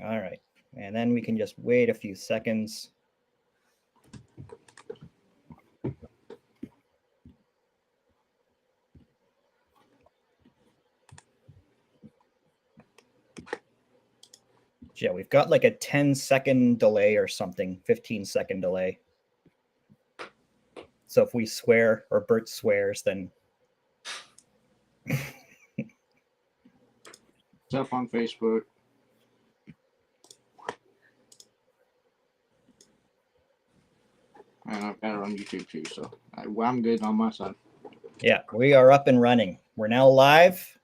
All right. And then we can just wait a few seconds. Yeah, we've got like a 10-second delay or something, 15-second delay. So if we swear or Bert swears, then Stuff on Facebook. And I've got it on YouTube too, so I'm good on my side. Yeah, we are up and running. We're now live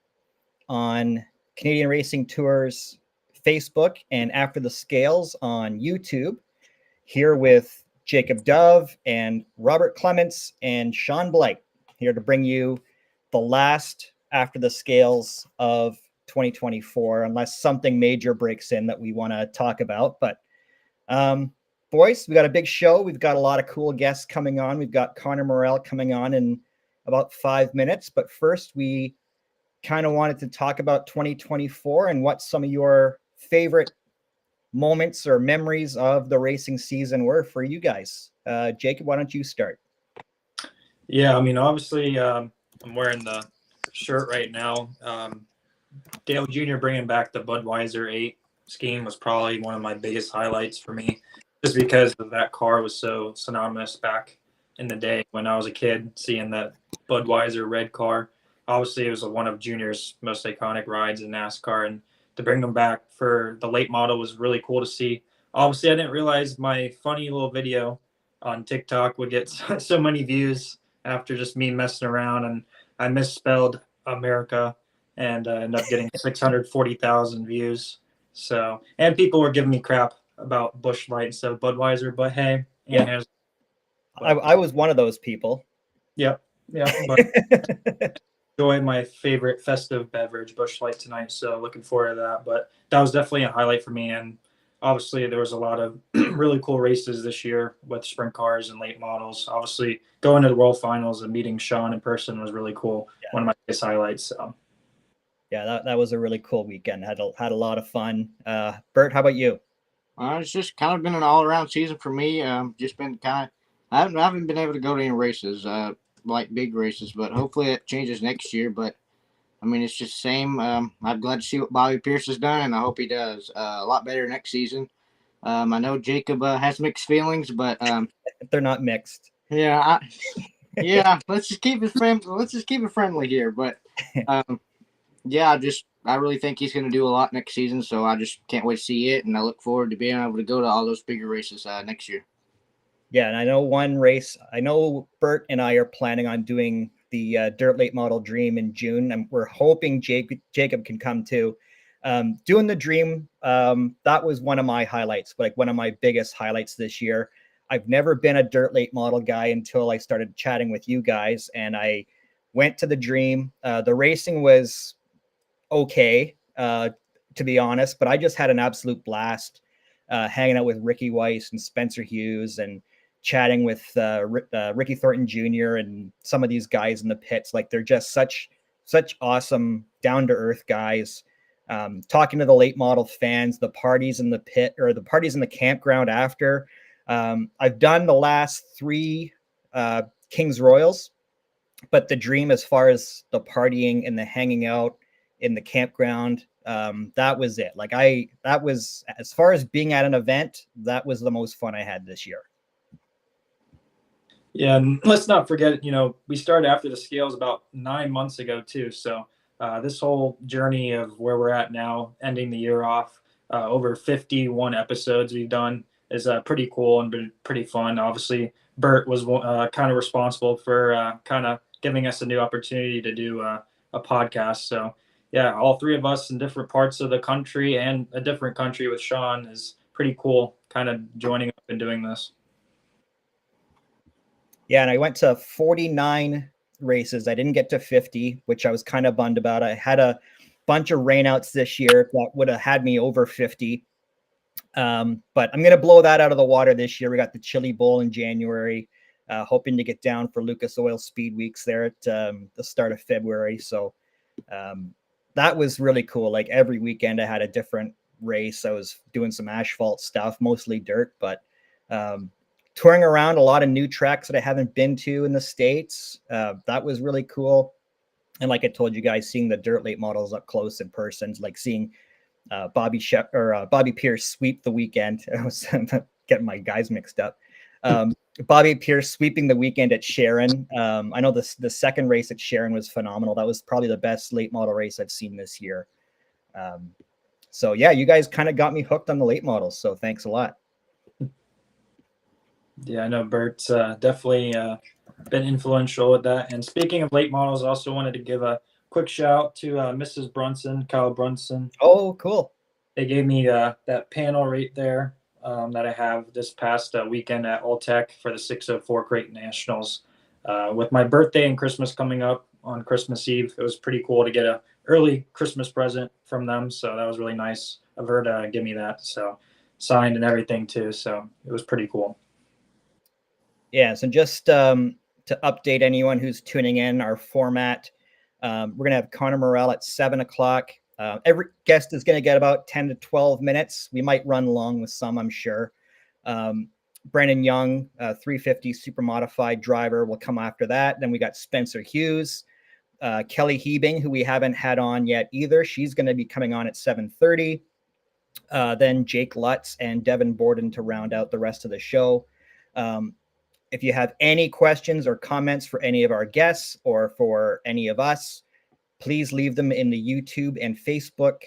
on Canadian Racing Tours Facebook and After the Scales on YouTube, here with Jacob Dove and Robert Clements and Sean Blight, here to bring you the last After the Scales of 2024, unless something major breaks in that we want to talk about. But boys, we got a big show. We've got a lot of cool guests coming on. We've got Connor Morell coming on in about 5 minutes. But first, we kind of wanted to talk about 2024 and what some of your favorite moments or memories of the racing season were for you guys. Jacob, why don't you start? Yeah, I mean, obviously, I'm wearing the shirt right now. Dale Jr. bringing back the Budweiser 8 scheme was probably one of my biggest highlights for me, just because that car was so synonymous back in the day when I was a kid, seeing that Budweiser red car. Obviously, it was one of Junior's most iconic rides in NASCAR, and to bring them back for the late model was really cool to see. Obviously, I didn't realize my funny little video on TikTok would get so many views after just me messing around, and I misspelled America and ended up getting 640,000 views. So, and people were giving me crap about Busch Light instead of Budweiser, but hey, yeah, I was one of those people. Yep, but enjoy my favorite festive beverage, Busch Light, tonight. So looking forward to that. But that was definitely a highlight for me. And obviously, there was a lot of really cool races this year with sprint cars and late models. Obviously, going to the World Finals and meeting Sean in person was really cool. Yeah. One of my biggest highlights. So. Yeah, that was a really cool weekend. Had a lot of fun. Bert, how about you? It's just kind of been an all-around season for me. Just been kind of I haven't been able to go to any races, like big races, but hopefully it changes next year. But I mean, it's just the same. I'm glad to see what Bobby Pierce has done, and I hope he does a lot better next season. I know Jacob has mixed feelings, but they're not mixed. Yeah, yeah. Let's just keep it friendly. Let's just keep it friendly here. But yeah, I really think he's going to do a lot next season. So I just can't wait to see it, and I look forward to being able to go to all those bigger races next year. Yeah, and I know one race. I know Bert and I are planning on doing the Dirt Late Model Dream in June, and we're hoping Jacob can come too. Doing the Dream, that was one of my highlights, like one of my biggest highlights this year. I've never been a Dirt Late Model guy until I started chatting with you guys, and I went to the Dream. The racing was okay, to be honest, but I just had an absolute blast hanging out with Ricky Weiss and Spencer Hughes and chatting with Ricky Thornton Jr. and some of these guys in the pits. Like, they're just such awesome, down-to-earth guys. Talking to the late model fans, the parties in the pit or the parties in the campground after. I've done the last 3 Kings Royals, but the Dream, as far as the partying and the hanging out in the campground, that was it. Like, that was, as far as being at an event, that was the most fun I had this year. Yeah, and let's not forget, we started After the Scales about 9 months ago too. So this whole journey of where we're at now, ending the year off, over 51 episodes we've done, is pretty cool and been pretty fun. Obviously, Bert was kind of responsible for kind of giving us a new opportunity to do a podcast. So yeah, all 3 of us in different parts of the country and a different country with Sean is pretty cool, kind of joining up and doing this. Yeah, and I went to 49 races. I didn't get to 50, which I was kind of bummed about. I had a bunch of rainouts this year that would have had me over 50. But I'm going to blow that out of the water this year. We got the Chili Bowl in January, hoping to get down for Lucas Oil Speed Weeks there at the start of February. So that was really cool. Like, every weekend I had a different race. I was doing some asphalt stuff, mostly dirt, but touring around a lot of new tracks that I haven't been to in the States. That was really cool. And like I told you guys, seeing the dirt late models up close in person, like seeing Bobby Pierce sweep the weekend. I was getting my guys mixed up. Bobby Pierce sweeping the weekend at Sharon. I know the second race at Sharon was phenomenal. That was probably the best late model race I've seen this year. So yeah, you guys kind of got me hooked on the late models. So thanks a lot. Yeah, I know Bert's definitely been influential with that. And speaking of late models, I also wanted to give a quick shout out to Mrs. Brunson, Kyle Brunson. Oh, cool. They gave me that panel right there that I have this past weekend at Alltech for the 604 Crate Nationals. With my birthday and Christmas coming up on Christmas Eve, it was pretty cool to get an early Christmas present from them. So that was really nice of her to give me that. So signed and everything too. So it was pretty cool. Yeah, so just to update anyone who's tuning in, our format, we're going to have Connor Morell at 7 o'clock. Every guest is going to get about 10 to 12 minutes. We might run long with some, I'm sure. Brandon Young, 350 super modified driver, will come after that. Then we got Spencer Hughes, Kelly Hebing, who we haven't had on yet either. She's going to be coming on at 7:30. Then Jake Lutz and Devin Borden to round out the rest of the show. If you have any questions or comments for any of our guests or for any of us, please leave them in the YouTube and Facebook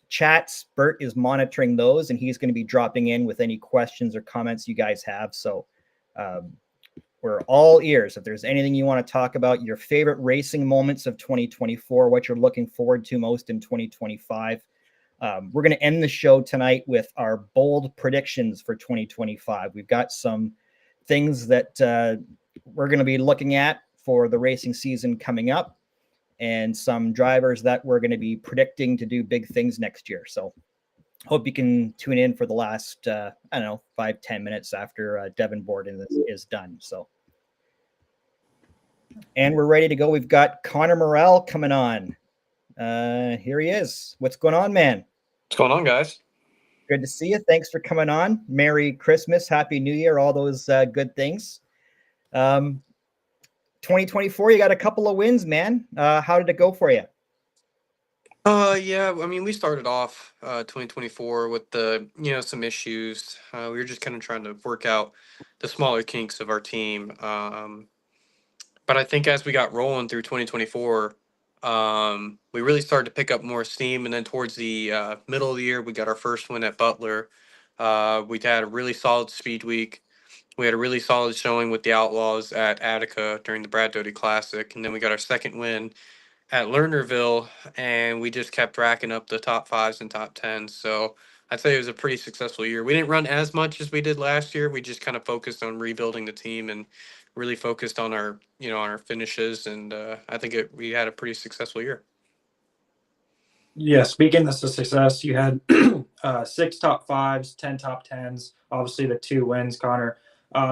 chats. Bert is monitoring those, and he's going to be dropping in with any questions or comments you guys have. So we're all ears. If there's anything you want to talk about, your favorite racing moments of 2024, what you're looking forward to most in 2025. We're going to end the show tonight with our bold predictions for 2025. We've got some things that we're going to be looking at for the racing season coming up, and some drivers that we're going to be predicting to do big things next year. So hope you can tune in for the last, 5-10 minutes after Devin Borden is done. So, and we're ready to go. We've got Connor Morell coming on. Here he is. What's going on, man? What's going on, guys? Good to see you. Thanks for coming on. Merry Christmas, Happy New Year, all those good things. 2024, you got a couple of wins, man. How did it go for you? Yeah, I mean, we started off 2024 with some issues. We were just kind of trying to work out the smaller kinks of our team. But I think as we got rolling through 2024, we really started to pick up more steam. And then towards the middle of the year, we got our first win at Butler. We had a really solid speed week. We had a really solid showing with the Outlaws at Attica during the Brad Doty Classic. And then we got our second win at Lernerville, and we just kept racking up the top fives and top tens. So I'd say it was a pretty successful year. We didn't run as much as we did last year. We just kind of focused on rebuilding the team and really focused on our finishes. And I think we had a pretty successful year. Yeah, speaking of success, you had 6 top fives, 10 top tens, obviously the 2 wins, Connor.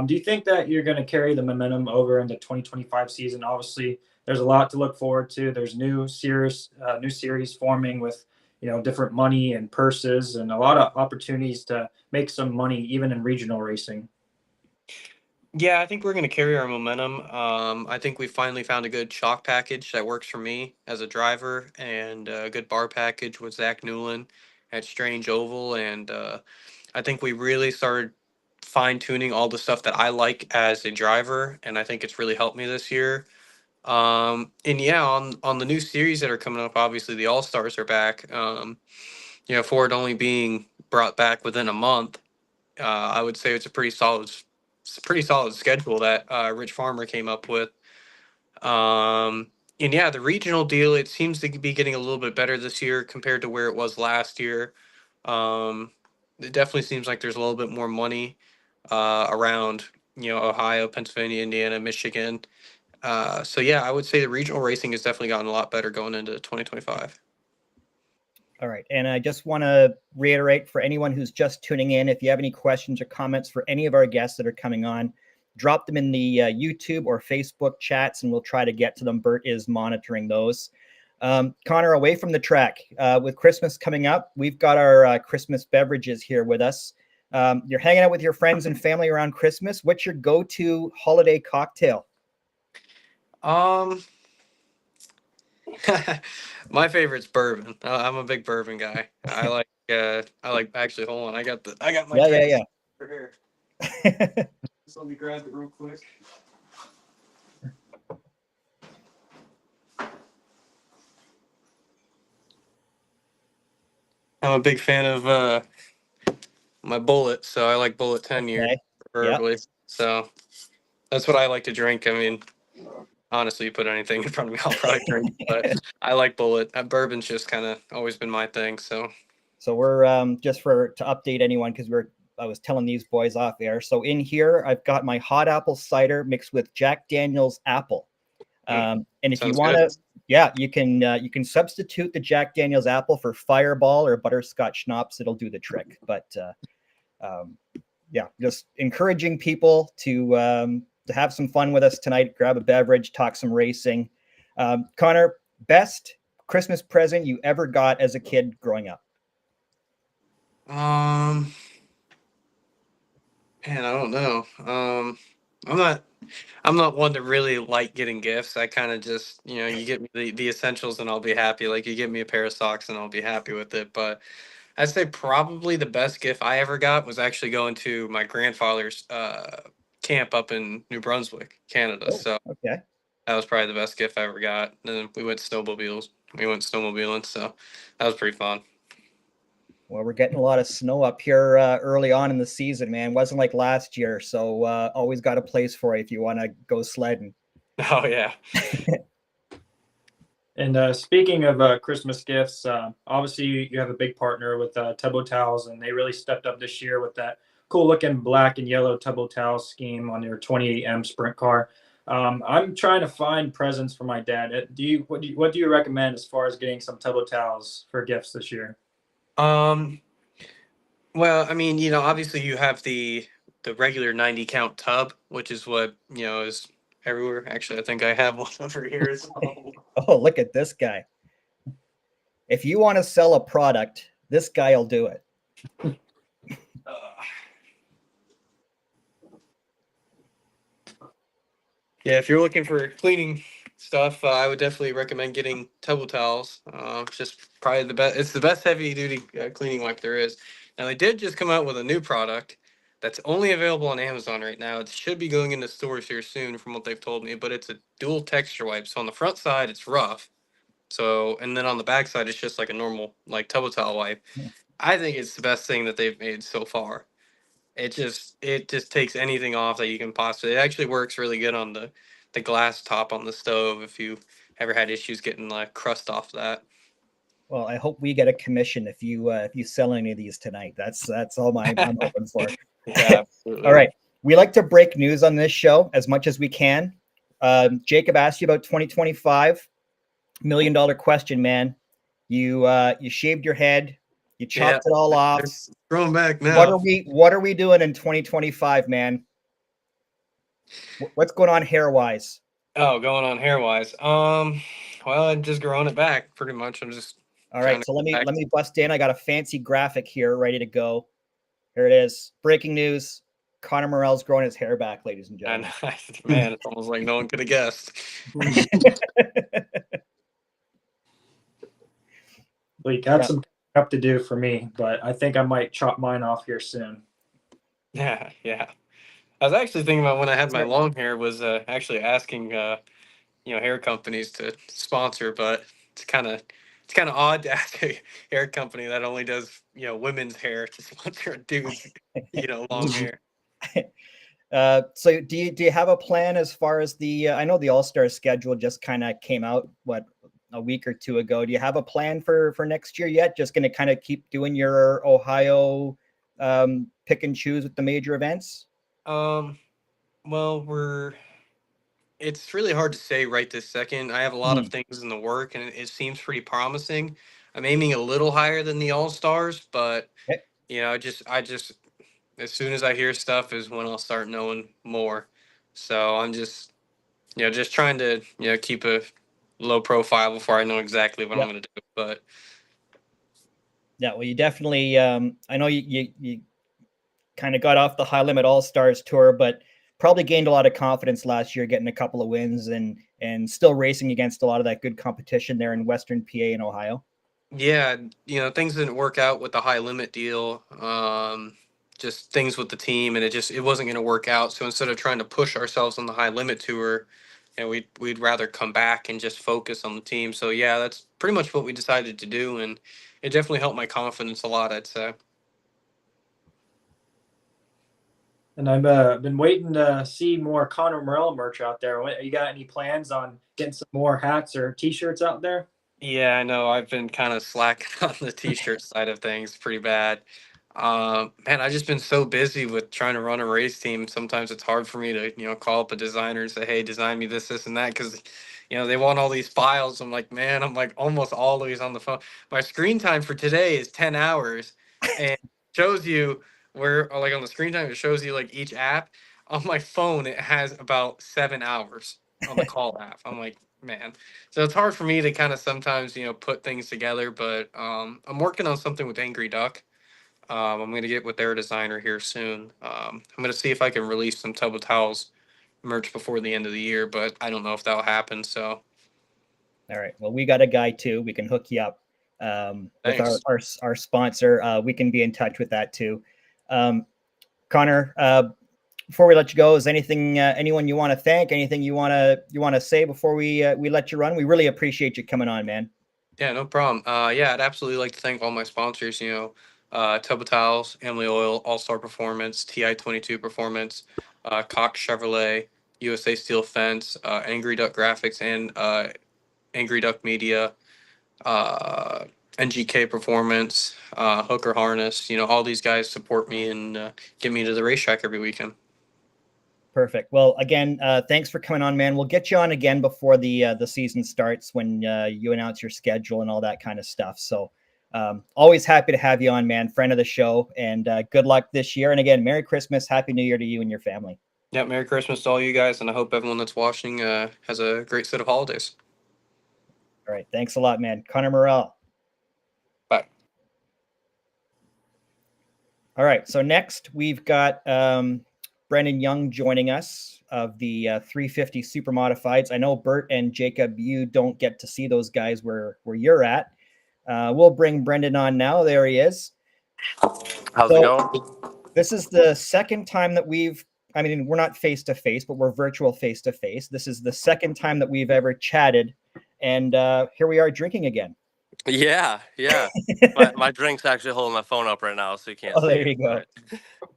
Do you think that you're going to carry the momentum over into 2025 season? Obviously, there's a lot to look forward to. There's new series forming with, different money and purses and a lot of opportunities to make some money, even in regional racing. Yeah, I think we're going to carry our momentum. I think we finally found a good shock package that works for me as a driver, and a good bar package with Zach Newland at Strange Oval. And I think we really started fine-tuning all the stuff that I like as a driver, and I think it's really helped me this year. And yeah, on the new series that are coming up, obviously the All-Stars are back. For it only being brought back within a month, I would say it's a pretty solid schedule that Rich Farmer came up with. And yeah, the regional deal, it seems to be getting a little bit better this year compared to where it was last year. It definitely seems like there's a little bit more money around, Ohio, Pennsylvania, Indiana, Michigan. So yeah, I would say the regional racing has definitely gotten a lot better going into 2025. All right. And I just want to reiterate for anyone who's just tuning in, if you have any questions or comments for any of our guests that are coming on, drop them in the YouTube or Facebook chats, and we'll try to get to them. Bert is monitoring those. Connor, away from the track, with Christmas coming up, we've got our Christmas beverages here with us. You're hanging out with your friends and family around Christmas. What's your go-to holiday cocktail? Um, my favorite's bourbon. I'm a big bourbon guy. I like actually. Hold on, I got my drink Yeah, over here. yeah. So let me grab it real quick. I'm a big fan of my Bullet, so I like Bullet 10 year Okay. Yeah. preferably. So that's what I like to drink. I mean, honestly, you put anything in front of me, I'll probably drink. But I like Bullet. Bourbon's just kind of always been my thing. So So we're just to update anyone because I was telling these boys off air. So in here, I've got my hot apple cider mixed with Jack Daniel's apple. And if you sounds want good. to, yeah, you can substitute the Jack Daniel's apple for Fireball or butterscotch schnapps. It'll do the trick. But yeah, just encouraging people to have some fun with us tonight. Grab a beverage, talk some racing. Connor, best Christmas present you ever got as a kid growing up? Man, I don't know. I'm not. I'm not one to really like getting gifts. I kind of just, you get me the essentials and I'll be happy. Like you give me a pair of socks and I'll be happy with it. But I'd say probably the best gift I ever got was actually going to my grandfather's camp up in New Brunswick, Canada. Oh, So okay. that was probably the best gift I ever got. And then we went snowmobiles. We went snowmobiling, so that was pretty fun. Well, we're getting a lot of snow up here early on in the season, man. Wasn't like last year, so always got a place for you if you want to go sledding. Oh yeah. And speaking of Christmas gifts, obviously you have a big partner with Tubbo Towels, and they really stepped up this year with that cool looking black and yellow Tubbo Towel scheme on your 28M sprint car. I'm trying to find presents for my dad. What do you recommend as far as getting some Tubbo Towels for gifts this year? Um. Well, I mean, obviously you have the regular 90 count tub, which is what is everywhere. Actually, I think I have one over here. So. Oh, look at this guy. If you want to sell a product, this guy will do it. Yeah, if you're looking for cleaning stuff, I would definitely recommend getting Tubbo Towels. It's just probably the best. It's the best heavy duty cleaning wipe there is. Now they did just come out with a new product that's only available on Amazon right now. It should be going into stores here soon, from what they've told me. But it's a dual texture wipe. So on the front side, it's rough. So and then on the back side, it's just like a normal like Tubbo Towel wipe. I think it's the best thing that they've made so far. It just takes anything off that you can possibly. It actually works really good on the glass top on the stove if you ever had issues getting like crust off that. Well, I hope we get a commission if you sell any of these tonight. That's all I'm hoping for. Yeah, absolutely. All right. We like to break news on this show as much as we can. Jacob asked you about 2025. $1 million question, man. You shaved your head. You chopped it all off. It's growing back now. What are we doing in 2025, man? What's going on hair wise? Oh, going on hair wise. Well, I'm just growing it back pretty much. I'm just All right, so let me bust in. I got a fancy graphic here ready to go. Here it is. Breaking news. Connor Morell's growing his hair back, ladies and gentlemen. Man, it's almost like no one could have guessed. We got some up to do for me, but I think I might chop mine off here soon. Yeah. I was actually thinking about when I had my long hair was actually asking hair companies to sponsor, but it's kind of odd to ask a hair company that only does women's hair to sponsor a dude's long hair. So do you have a plan as far as the I know the All-Star schedule just kind of came out a week or two ago. Do you have a plan for next year yet? Just going to kind of keep doing your Ohio pick and choose with the major events? Well, it's really hard to say right this second. I have a lot of things in the work and it seems pretty promising. I'm aiming a little higher than the All-Stars, but Okay. I just as soon as I hear stuff is when I'll start knowing more. So I'm just trying to keep low profile before I know exactly what Yep. I'm going to do. But Yeah, well, you definitely. I know you kind of got off the High Limit All Stars tour, but probably gained a lot of confidence last year, getting a couple of wins and still racing against a lot of that good competition there in Western PA and Ohio. yeah, things didn't work out with the high limit deal. Just things with the team, and it wasn't going to work out. So instead of trying to push ourselves on the high limit tour, we'd rather come back and just focus on the team. So yeah, that's pretty much what we decided to do, and it definitely helped my confidence a lot, I'd say. And I've been waiting to see more Connor Morel merch out there. You got any plans on getting some more hats or T-shirts out there? Yeah, I know. I've been kind of slacking on the t-shirt side of things pretty bad. Man, I've just been so busy with trying to run a race team. Sometimes it's hard for me to, call up a designer and say, "Hey, design me this, and that," because, they want all these files. I'm like, man, I'm like almost always on the phone. My screen time for today is 10 hours, and shows you where, like on the screen time, it shows you like each app. On my phone, it has about 7 hours on the call app. I'm like, man. So it's hard for me to kind of sometimes, put things together, but I'm working on something with Angry Duck. I'm going to get with their designer here soon. I'm going to see if I can release some Tub of Towels merch before the end of the year, but I don't know if that'll happen. So All right. Well, we got a guy too. We can hook you up with thanks. our sponsor. We can be in touch with that too. Connor, before we let you go, is anyone you want to thank? Anything you want to say before we let you run? We really appreciate you coming on, man. Yeah, no problem. Yeah, I'd absolutely like to thank all my sponsors, Tub of Towels, Emily Oil, All Star Performance, TI-22 Performance, Cox Chevrolet, USA Steel Fence, Angry Duck Graphics, and Angry Duck Media, uh, NGK Performance, Hooker Harness. All these guys support me and get me to the racetrack every weekend. Perfect. Well, again, thanks for coming on, man. We'll get you on again before the season starts when you announce your schedule and all that kind of stuff. So always happy to have you on, man. Friend of the show, and good luck this year. And again, Merry Christmas, Happy New Year to you and your family. Yeah, Merry Christmas to all you guys, and I hope everyone that's watching has a great set of holidays. All right. Thanks a lot, man. Connor Morel. Bye. All right. So next we've got Brendan Young joining us of the 350 Super Modifieds. I know Bert and Jacob, you don't get to see those guys where you're at. We'll bring Brendan on now. There he is. How's it going? This is the second time that we're not face to face, but we're virtual face to face. This is the second time that we've ever chatted. And here we are drinking again. Yeah. My drink's actually holding my phone up right now, so you can't see There it. you go.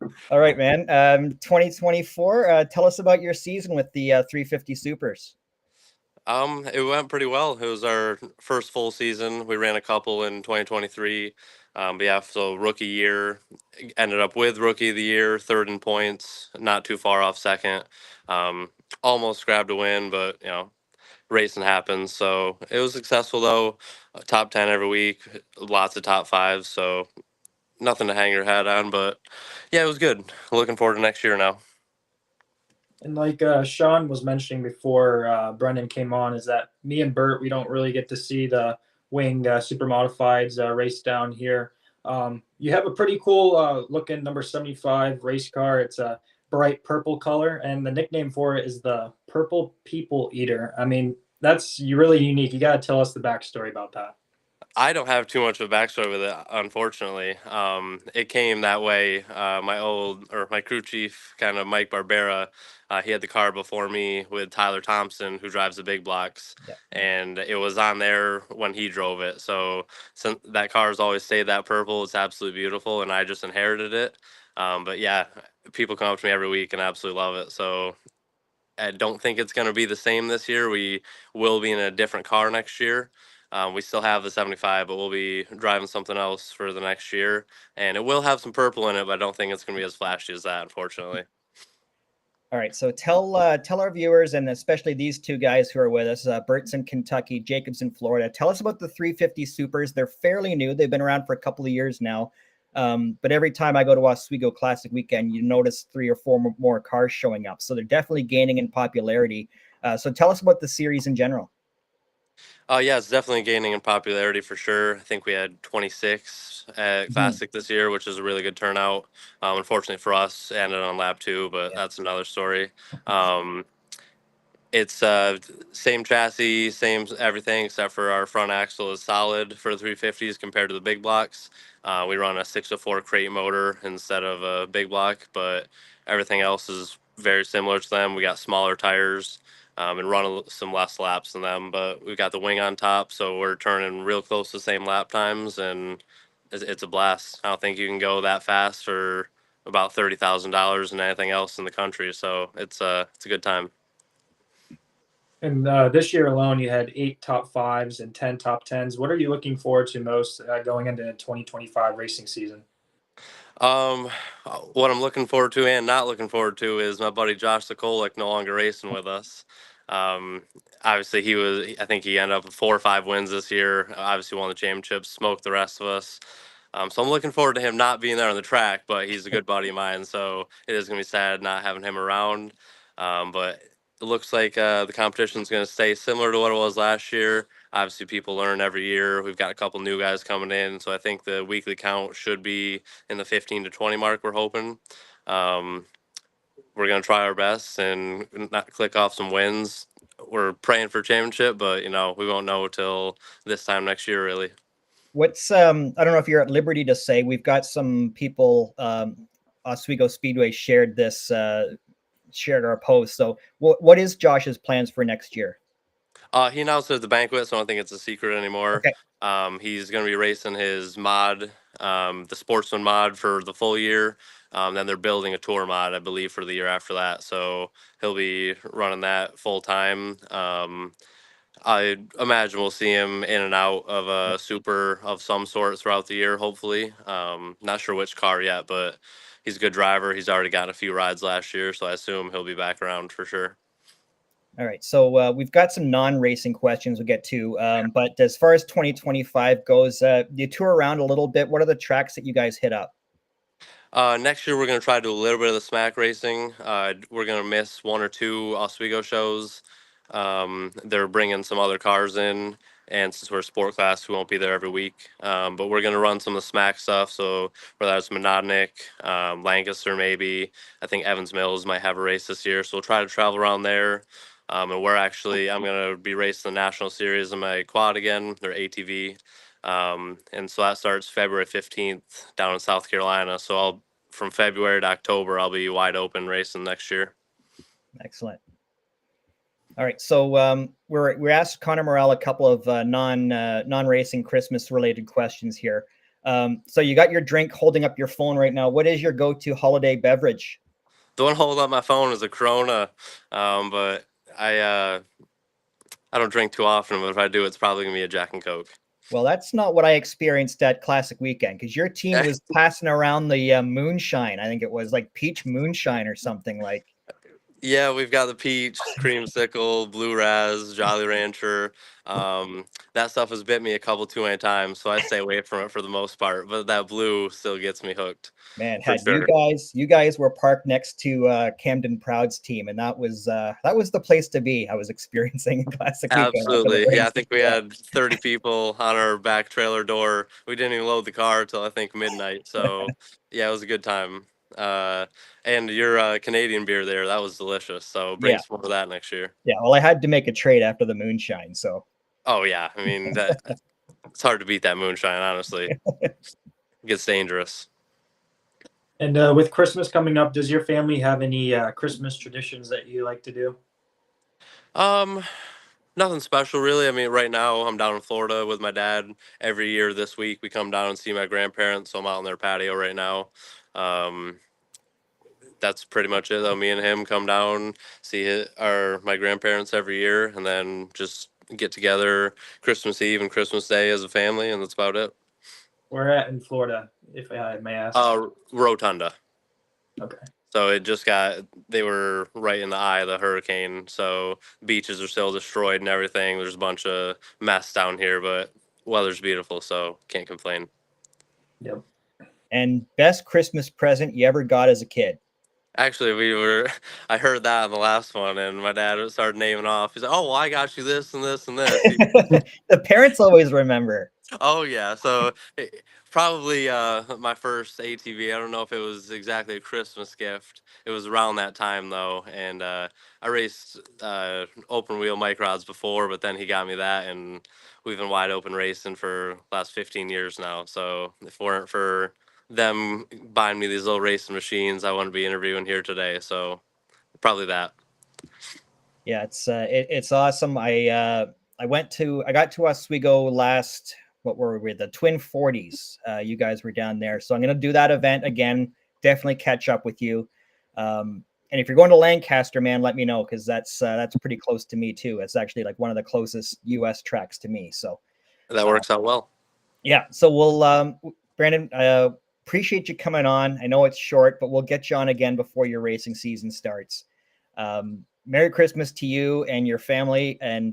But All right, man. 2024. Tell us about your season with the 350 Supers. it went pretty well. It was our first full season. We ran a couple in 2023. But yeah, so rookie year, ended up with rookie of the year, third in points, not too far off second. Almost grabbed a win, but racing happens. So it was successful though. Top 10 every week, lots of top fives. So nothing to hang your hat on, but yeah, it was good. Looking forward to next year now. And like Sean was mentioning before Brendan came on, is that me and Bert, we don't really get to see the wing super modifieds race down here. You have a pretty cool looking number 75 race car. It's a bright purple color, and the nickname for it is the Purple People Eater. I mean, that's really unique. You got to tell us the backstory about that. I don't have too much of a backstory with it, unfortunately. It came that way. My crew chief, kind of Mike Barbera, he had the car before me with Tyler Thompson, who drives the big blocks, Yeah. and it was on there when he drove it. So that car's always stayed that purple. It's absolutely beautiful, and I just inherited it. But yeah, people come up to me every week and absolutely love it. So I don't think it's going to be the same this year. We will be in a different car next year. We still have the 75, but we'll be driving something else for the next year. And it will have some purple in it, but I don't think it's going to be as flashy as that, unfortunately. All right. So tell our viewers, and especially these two guys who are with us, Bert's in Kentucky, Jacob's in Florida. Tell us about the 350 Supers. They're fairly new. They've been around for a couple of years now. But every time I go to Oswego Classic Weekend, you notice 3 or 4 more cars showing up. So they're definitely gaining in popularity. So tell us about the series in general. Yeah, it's definitely gaining in popularity for sure. I think we had 26 at Mhm. Classic this year, which is a really good turnout. Unfortunately for us, ended on lap 2, but Yeah. that's another story. Um, It's same chassis, same everything, except for our front axle is solid for the 350s compared to the big blocks. We run a 604 crate motor instead of a big block, but everything else is very similar to them. We got smaller tires and run some less laps than them, but we've got the wing on top, so we're turning real close to the same lap times, and it's a blast. I don't think you can go that fast for about $30,000 and anything else in the country, so it's a good time. And this year alone, you had 8 top fives and 10 top tens. What are you looking forward to most going into the 2025 racing season? Um, what I'm looking forward to and not looking forward to is my buddy Josh Sokolic no longer racing with us. Um, obviously I think he ended up with 4 or 5 wins this year. Obviously won the championships, smoked the rest of us. So I'm looking forward to him not being there on the track, but he's a good buddy of mine, so it is gonna be sad not having him around. But it looks like the competition is gonna stay similar to what it was last year. Obviously, people learn every year. We've got a couple new guys coming in, so I think the weekly count should be in the 15 to 20 mark. We're hoping. Um, we're gonna try our best and not click off some wins. We're praying for championship, but we won't know till this time next year, really. What's I don't know if you're at liberty to say, we've got some people, Oswego Speedway shared our post. So what is Josh's plans for next year? He announced it at the banquet, so I don't think it's a secret anymore. Okay. He's going to be racing his mod, the Sportsman mod, for the full year. Then they're building a tour mod, I believe, for the year after that. So he'll be running that full time. I imagine we'll see him in and out of a super of some sort throughout the year, hopefully. Not sure which car yet, but he's a good driver. He's already got a few rides last year, so I assume he'll be back around for sure. All right. So we've got some non-racing questions we'll get to. But as far as 2025 goes, you tour around a little bit. What are the tracks that you guys hit up? Next year, we're going to try to do a little bit of the smack racing. We're going to miss 1 or 2 Oswego shows. They're bringing some other cars in, and since we're a sport class, we won't be there every week. But we're going to run some of the smack stuff. So whether that's Monadnock, Lancaster, maybe. I think Evans Mills might have a race this year. So we'll try to travel around there. And I'm going to be racing the National Series in my quad again, their ATV. And so that starts February 15th down in South Carolina. So from February to October, I'll be wide open racing next year. Excellent. All right. So we asked Connor Morel a couple of non-racing Christmas related questions here. So you got your drink holding up your phone right now. What is your go-to holiday beverage? The one holding up my phone is a Corona, but I don't drink too often. But if I do, it's probably gonna be a Jack and Coke. Well, that's not what I experienced at Classic Weekend, because your team was passing around the moonshine. I think it was like peach moonshine or something like. Yeah, we've got the peach, creamsicle, blue raz, Jolly Rancher. That stuff has bit me a couple too many times, so I stay away from it for the most part. But that blue still gets me hooked. Man, For had sure. you guys were parked next to Camden Proud's team, and that was the place to be. I was experiencing Classic Weekend. Absolutely. Yeah, I think we had 30 people on our back trailer door. We didn't even load the car till I think midnight. So, yeah, it was a good time. Uh, and your Canadian beer there, that was delicious. So, bring Yeah. some more of that next year. Yeah, well, I had to make a trade after the moonshine, so. Oh, yeah. I mean, it's hard to beat that moonshine, honestly. It gets dangerous. And with Christmas coming up, does your family have any Christmas traditions that you like to do? Nothing special, really. I mean, right now I'm down in Florida with my dad. Every year this week we come down and see my grandparents, so I'm out on their patio right now. Um, that's pretty much it, though. Me and him come down, see my grandparents every year, and then just get together Christmas Eve and Christmas Day as a family, and that's about it. Where at in Florida, if I may ask? Rotunda. Okay. So they were right in the eye of the hurricane. So beaches are still destroyed and everything. There's a bunch of mess down here, but weather's beautiful, so can't complain. Yep. And best Christmas present you ever got as a kid? Actually, I heard that on the last one, and my dad started naming off. He's like, "Oh, well, I got you this and this and this." The parents always remember. Oh yeah, so probably my first ATV. I don't know if it was exactly a Christmas gift. It was around that time though, and I raced open wheel mic rods before, but then he got me that, and we've been wide open racing for the last 15 years now. So if it weren't for them buying me these little racing machines, I wouldn't be interviewing here today. So probably that. Yeah, it's awesome. I got to Oswego last, what were we, the Twin 40s. You guys were down there. So I'm gonna do that event again. Definitely catch up with you. And if you're going to Lancaster, man, let me know, because that's pretty close to me too. It's actually like one of the closest US tracks to me. So That works out well. yeah, so we'll Brandon, appreciate you coming on. I know it's short, but we'll get you on again before your racing season starts. Merry Christmas to you and your family, and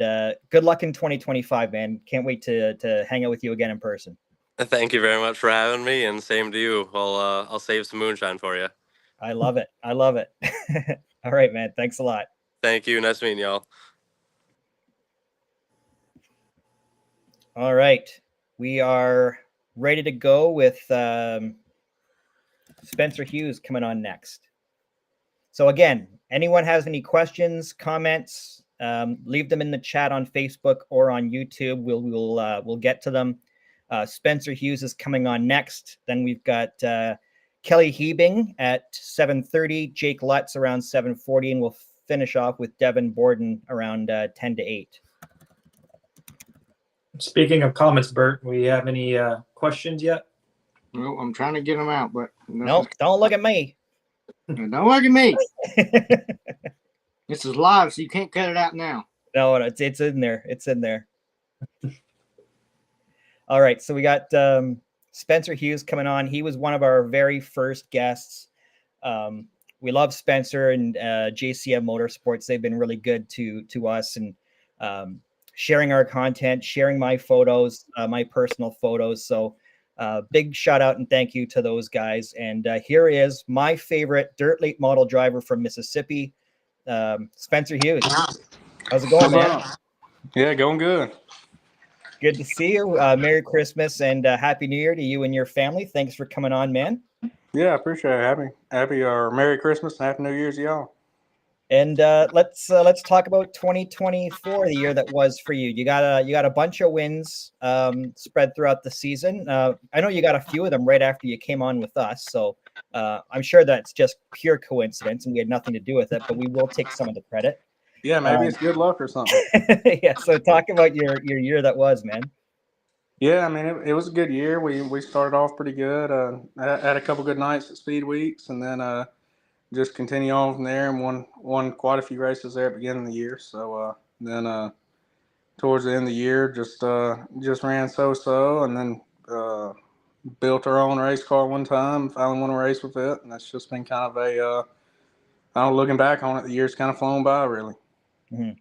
good luck in 2025, man. Can't wait to hang out with you again in person. Thank you very much for having me, and same to you. I'll save some moonshine for you. I love it. I love it. All right, man. Thanks a lot. Thank you. Nice meeting y'all. All right. We are ready to go with Spencer Hughes coming on next. So again, anyone has any questions, comments, leave them in the chat on Facebook or on YouTube. We'll get to them. Spencer Hughes is coming on next. Then we've got Kelly Hebing at 7:30, Jake Lutz around 7:40, and we'll finish off with Devin Borden around 10 to 8. Speaking of comments, Bert, we have any questions yet? Well, I'm trying to get them out, but No, don't look at me. don't look at me. This is live, so you can't cut it out now. No, it's in there. It's in there. All right, so we got Spencer Hughes coming on. He was one of our very first guests. We love Spencer and JCM Motorsports. They've been really good to us, and sharing our content, sharing my photos, my personal photos. So big shout out and thank you to those guys. And here is my favorite dirt late model driver from Mississippi, Spencer Hughes. How's it going, man? Yeah, going good. Good to see you. Merry Christmas and Happy New Year to you and your family. Thanks for coming on, man. Yeah, I appreciate it. Happy or Merry Christmas and Happy New Year's to y'all. And let's talk about 2024, the year that was for you. You got a bunch of wins spread throughout the season. I know you got a few of them right after you came on with us, so I'm sure that's just pure coincidence and we had nothing to do with it. But we will take some of the credit. Yeah, maybe it's good luck or something. Yeah. So talk about your year that was, man. Yeah, I mean it was a good year. We started off pretty good. Had a couple good nights at Speed Weeks, and then just continue on from there and won quite a few races there at the beginning of the year. So then towards the end of the year, just ran so, and then built our own race car one time. Finally won a race with it, and that's just been kind of a I don't know, looking back on it, the year's kind of flown by, really. Mm-hmm.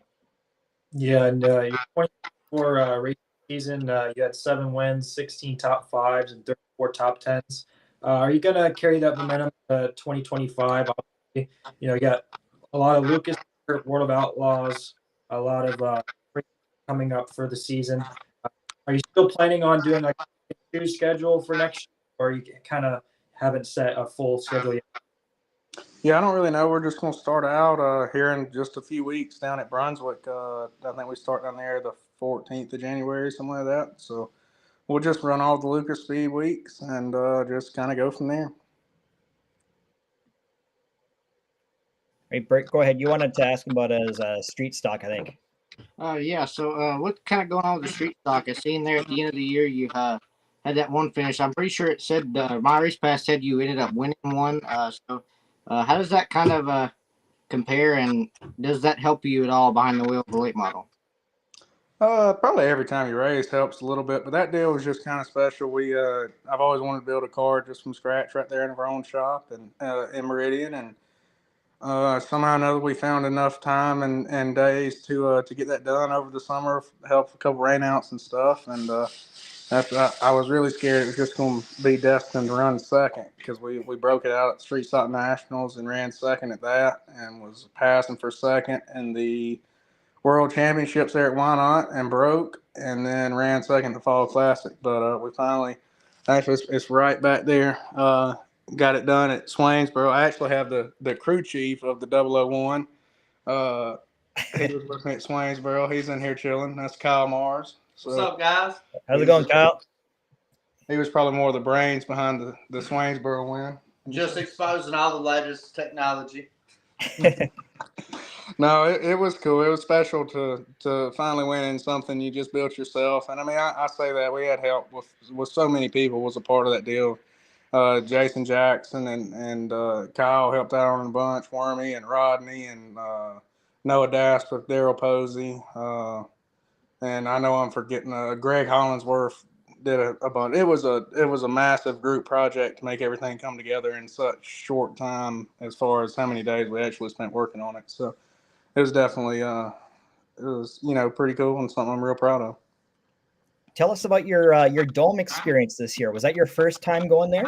Yeah, and your 24 race season, you had 7 wins, 16 top 5s, and 34 top 10s. Are you going to carry that momentum to 2025? Obviously, you got a lot of Lucas, World of Outlaws, a lot of coming up for the season. Are you still planning on doing like a 2 schedule for next year, or you kind of haven't set a full schedule yet? Yeah, I don't really know. We're just going to start out here in just a few weeks down at Brunswick. I think we start down there the 14th of January, something like that. So we'll just run all the Lucas Speed Weeks and just kind of go from there. Hey, Bert, go ahead. You wanted to ask him about his street stock, I think. Yeah. So what's kind of going on with the street stock? I seen there at the end of the year you had that one finish. I'm pretty sure it said my race pass said you ended up winning one. So how does that kind of compare, and does that help you at all behind the wheel of the late model? Probably every time you race helps a little bit, but that deal was just kind of special. I've always wanted to build a car just from scratch right there in our own shop and in Meridian, and somehow or another we found enough time and days to get that done over the summer. Helped a couple rainouts and stuff, and I was really scared it was just going to be destined to run second because we broke it out at Street Stock Nationals and ran second at that and was passing for second in the World Championships there at Wynot and broke, and then ran second the Fall Classic. But we finally, actually, it's right back there. Got it done at Swainsboro. I actually have the crew chief of the 001. He was working at Swainsboro. He's in here chilling. That's Kyle Mars. So What's up, guys? How's it going, Kyle? he was probably more of the brains behind the Swainsboro win. Just exposing all the latest technology. No, it was cool. It was special to finally win in something you just built yourself. And I mean, I say that we had help with so many people was a part of that deal. Jason Jackson and Kyle helped out on a bunch. Wormy and Rodney and Noah Dasp with Daryl Posey. And I know I'm forgetting Greg Hollinsworth did a bunch. It was a massive group project to make everything come together in such short time as far as how many days we actually spent working on it. So it was definitely pretty cool and something I'm real proud of. Tell us about your dome experience this year. Was that your first time going there?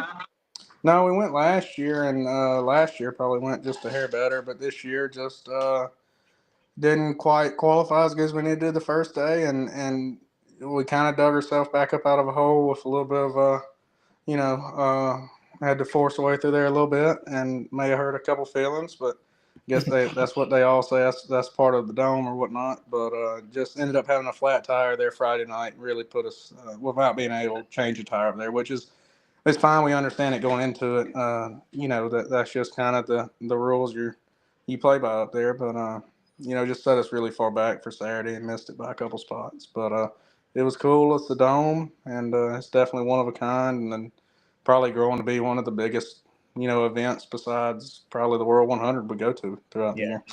No, we went last year, and last year probably went just a hair better, but this year just didn't quite qualify as good as we needed to the first day, and we kind of dug ourselves back up out of a hole with a little bit of had to force our way through there a little bit, and may have hurt a couple feelings, but I guess that's what they all say. That's part of the dome or whatnot. But just ended up having a flat tire there Friday night. Really put us without being able to change a tire up there, which is it's fine. We understand it going into it. That's just kind of the rules you play by up there. But just set us really far back for Saturday and missed it by a couple spots. But it was cool. It's the dome, and it's definitely one of a kind, and then probably growing to be one of the biggest events besides probably the World 100 we go to throughout the year.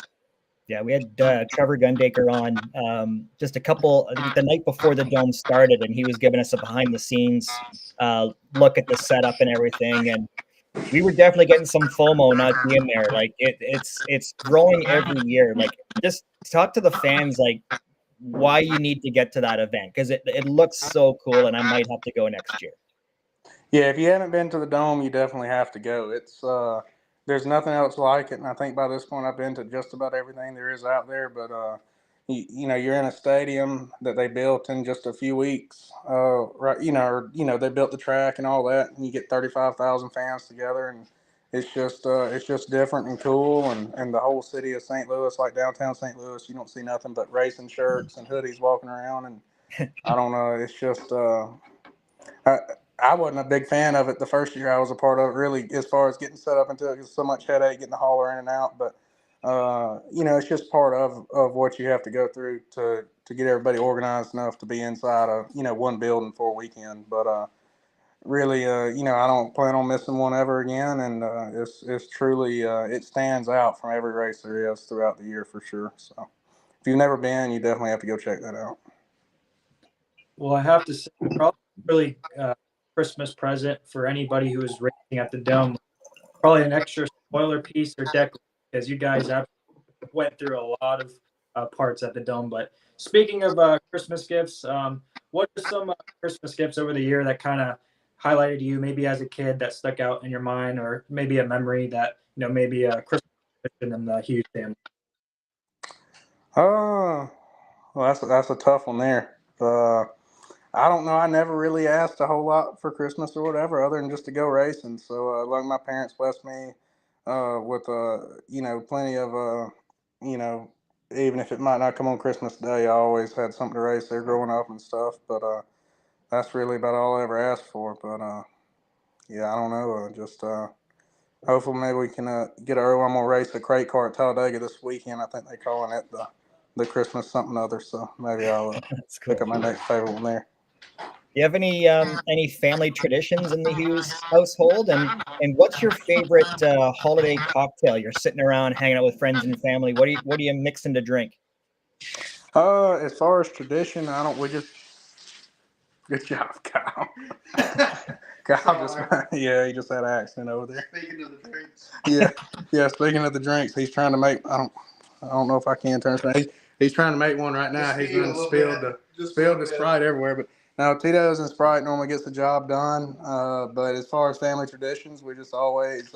Yeah, we had Trevor Gundaker on just I think the night before the dome started, and he was giving us a behind the scenes look at the setup and everything. And we were definitely getting some FOMO not being there. Like it's growing every year. Like just talk to the fans like why you need to get to that event because it looks so cool, and I might have to go next year. Yeah, if you haven't been to the dome, you definitely have to go. It's there's nothing else like it, and I think by this point I've been to just about everything there is out there. But you're in a stadium that they built in just a few weeks, right? They built the track and all that, and you get 35,000 fans together, and it's just different and cool. And the whole city of St. Louis, like downtown St. Louis, you don't see nothing but racing shirts and hoodies walking around, and I don't know, it's just I wasn't a big fan of it the first year I was a part of it, really, as far as getting set up into it. It's so much headache getting the hauler in and out. But, it's just part of what you have to go through to get everybody organized enough to be inside of, one building for a weekend. But really, I don't plan on missing one ever again. And it's truly, it stands out from every race there is throughout the year for sure. So if you've never been, you definitely have to go check that out. Well, I have to say, probably really Christmas present for anybody who is racing at the dome. Probably an extra spoiler piece or deck because you guys have went through a lot of parts at the dome. But speaking of Christmas gifts, what are some Christmas gifts over the year that kind of highlighted you, maybe as a kid that stuck out in your mind, or maybe a memory that maybe a Christmas in the Hughes family? Oh, well, that's a tough one there. I don't know. I never really asked a whole lot for Christmas or whatever, other than just to go racing. So, like my parents blessed me with plenty of even if it might not come on Christmas Day, I always had something to race there growing up and stuff. But that's really about all I ever asked for. But I don't know. Just hopefully maybe we can get I'm gonna race a crate car at Talladega this weekend. I think they're calling it the Christmas something other. So maybe I'll That's cool. pick up my next favorite one there. Do you have any family traditions in the Hughes household? And what's your favorite holiday cocktail? You're sitting around hanging out with friends and family. What do you mixing to drink? As far as tradition, we just good job, Kyle. Kyle he just had an accident over there. Speaking of the drinks. Yeah. Speaking of the drinks, he's trying to make. I don't know if I can turn it. He's trying to make one right now. He's going to spill the Sprite everywhere, but Now, Tito's and Sprite normally gets the job done, but as far as family traditions, we just always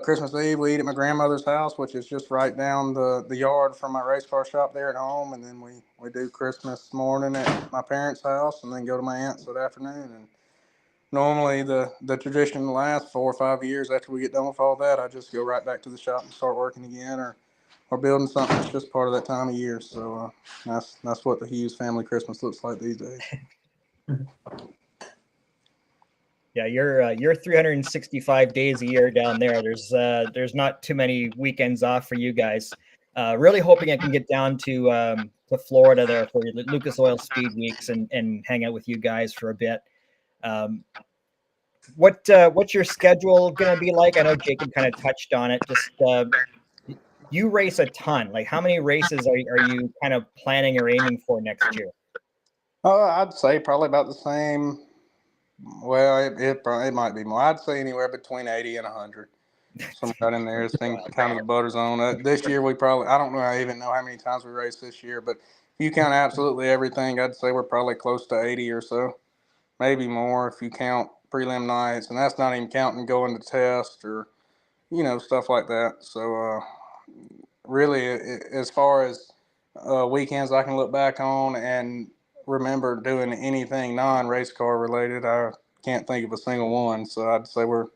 Christmas Eve we eat at my grandmother's house, which is just right down the yard from my race car shop there at home, and then we do Christmas morning at my parents' house, and then go to my aunt's that afternoon. And normally the tradition lasts 4 or 5 years. After we get done with all that, I just go right back to the shop and start working again, or building something. It's just part of that time of year. So that's what the Hughes family Christmas looks like these days. Yeah, you're 365 days a year down there. There's not too many weekends off for you guys. Really hoping I can get down to Florida there for Lucas Oil Speed Weeks and hang out with you guys for a bit. What's your schedule gonna be like? I know Jacob kind of touched on it. Just you race a ton. Like, how many races are you kind of planning or aiming for next year? I'd say probably about the same. Well, it might be more. I'd say anywhere between 80 and 100. Somewhere right in there is thing kind of the butter zone. This year I don't know. I even know how many times we raced this year, but if you count absolutely everything, I'd say we're probably close to 80 or so, maybe more if you count prelim nights, and that's not even counting going to test or stuff like that. So really, as far as weekends I can look back on and remember doing anything non-race car related, I can't think of a single one. So I'd say we're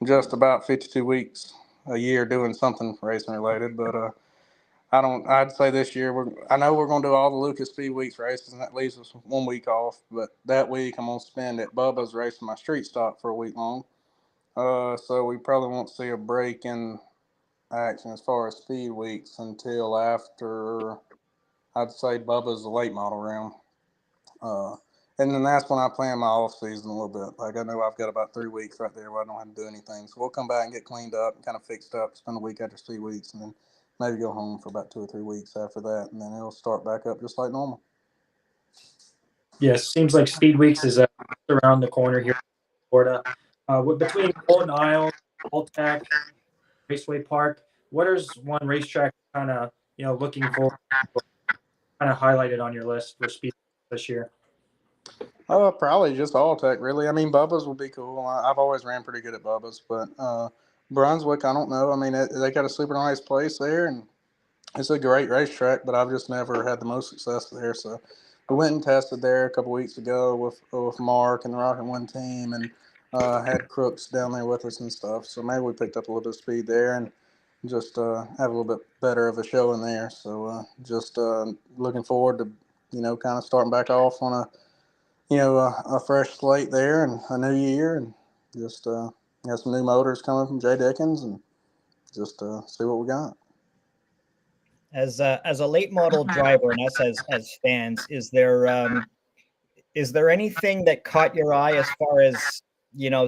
just about 52 weeks a year doing something racing related. But I'd say this year I know we're going to do all the Lucas Speed Weeks races, and that leaves us 1 week off. But that week I'm going to spend at Bubba's racing my street stock for a week long. So we probably won't see a break in action as far as speed weeks until after, I'd say, Bubba's the late model round. And then that's when I plan my off season a little bit. Like, I know I've got about 3 weeks right there where I don't have to do anything. So we'll come back and get cleaned up and kind of fixed up, spend a week after 3 weeks, and then maybe go home for about 2 or 3 weeks after that. And then it'll start back up just like normal. Yes, seems like Speed Weeks is around the corner here in Florida. Between Golden Isle, Alltech, Raceway Park, what is one racetrack kind of looking for, kind of highlighted on your list for Speed this year? Probably just Alltech, really. I mean, Bubba's would be cool. I've always ran pretty good at Bubba's, but Brunswick, I don't know. I mean, they got a super nice place there, and it's a great racetrack, but I've just never had the most success there. So we went and tested there a couple weeks ago with Mark and the Rocket One team, and had Crooks down there with us and stuff. So maybe we picked up a little bit of speed there and just have a little bit better of a show in there. So just looking forward to kind of starting back off on a fresh slate there and a new year, and just got some new motors coming from Jay Dickens, and just see what we got. As a late model driver and us as fans, is there anything that caught your eye as far as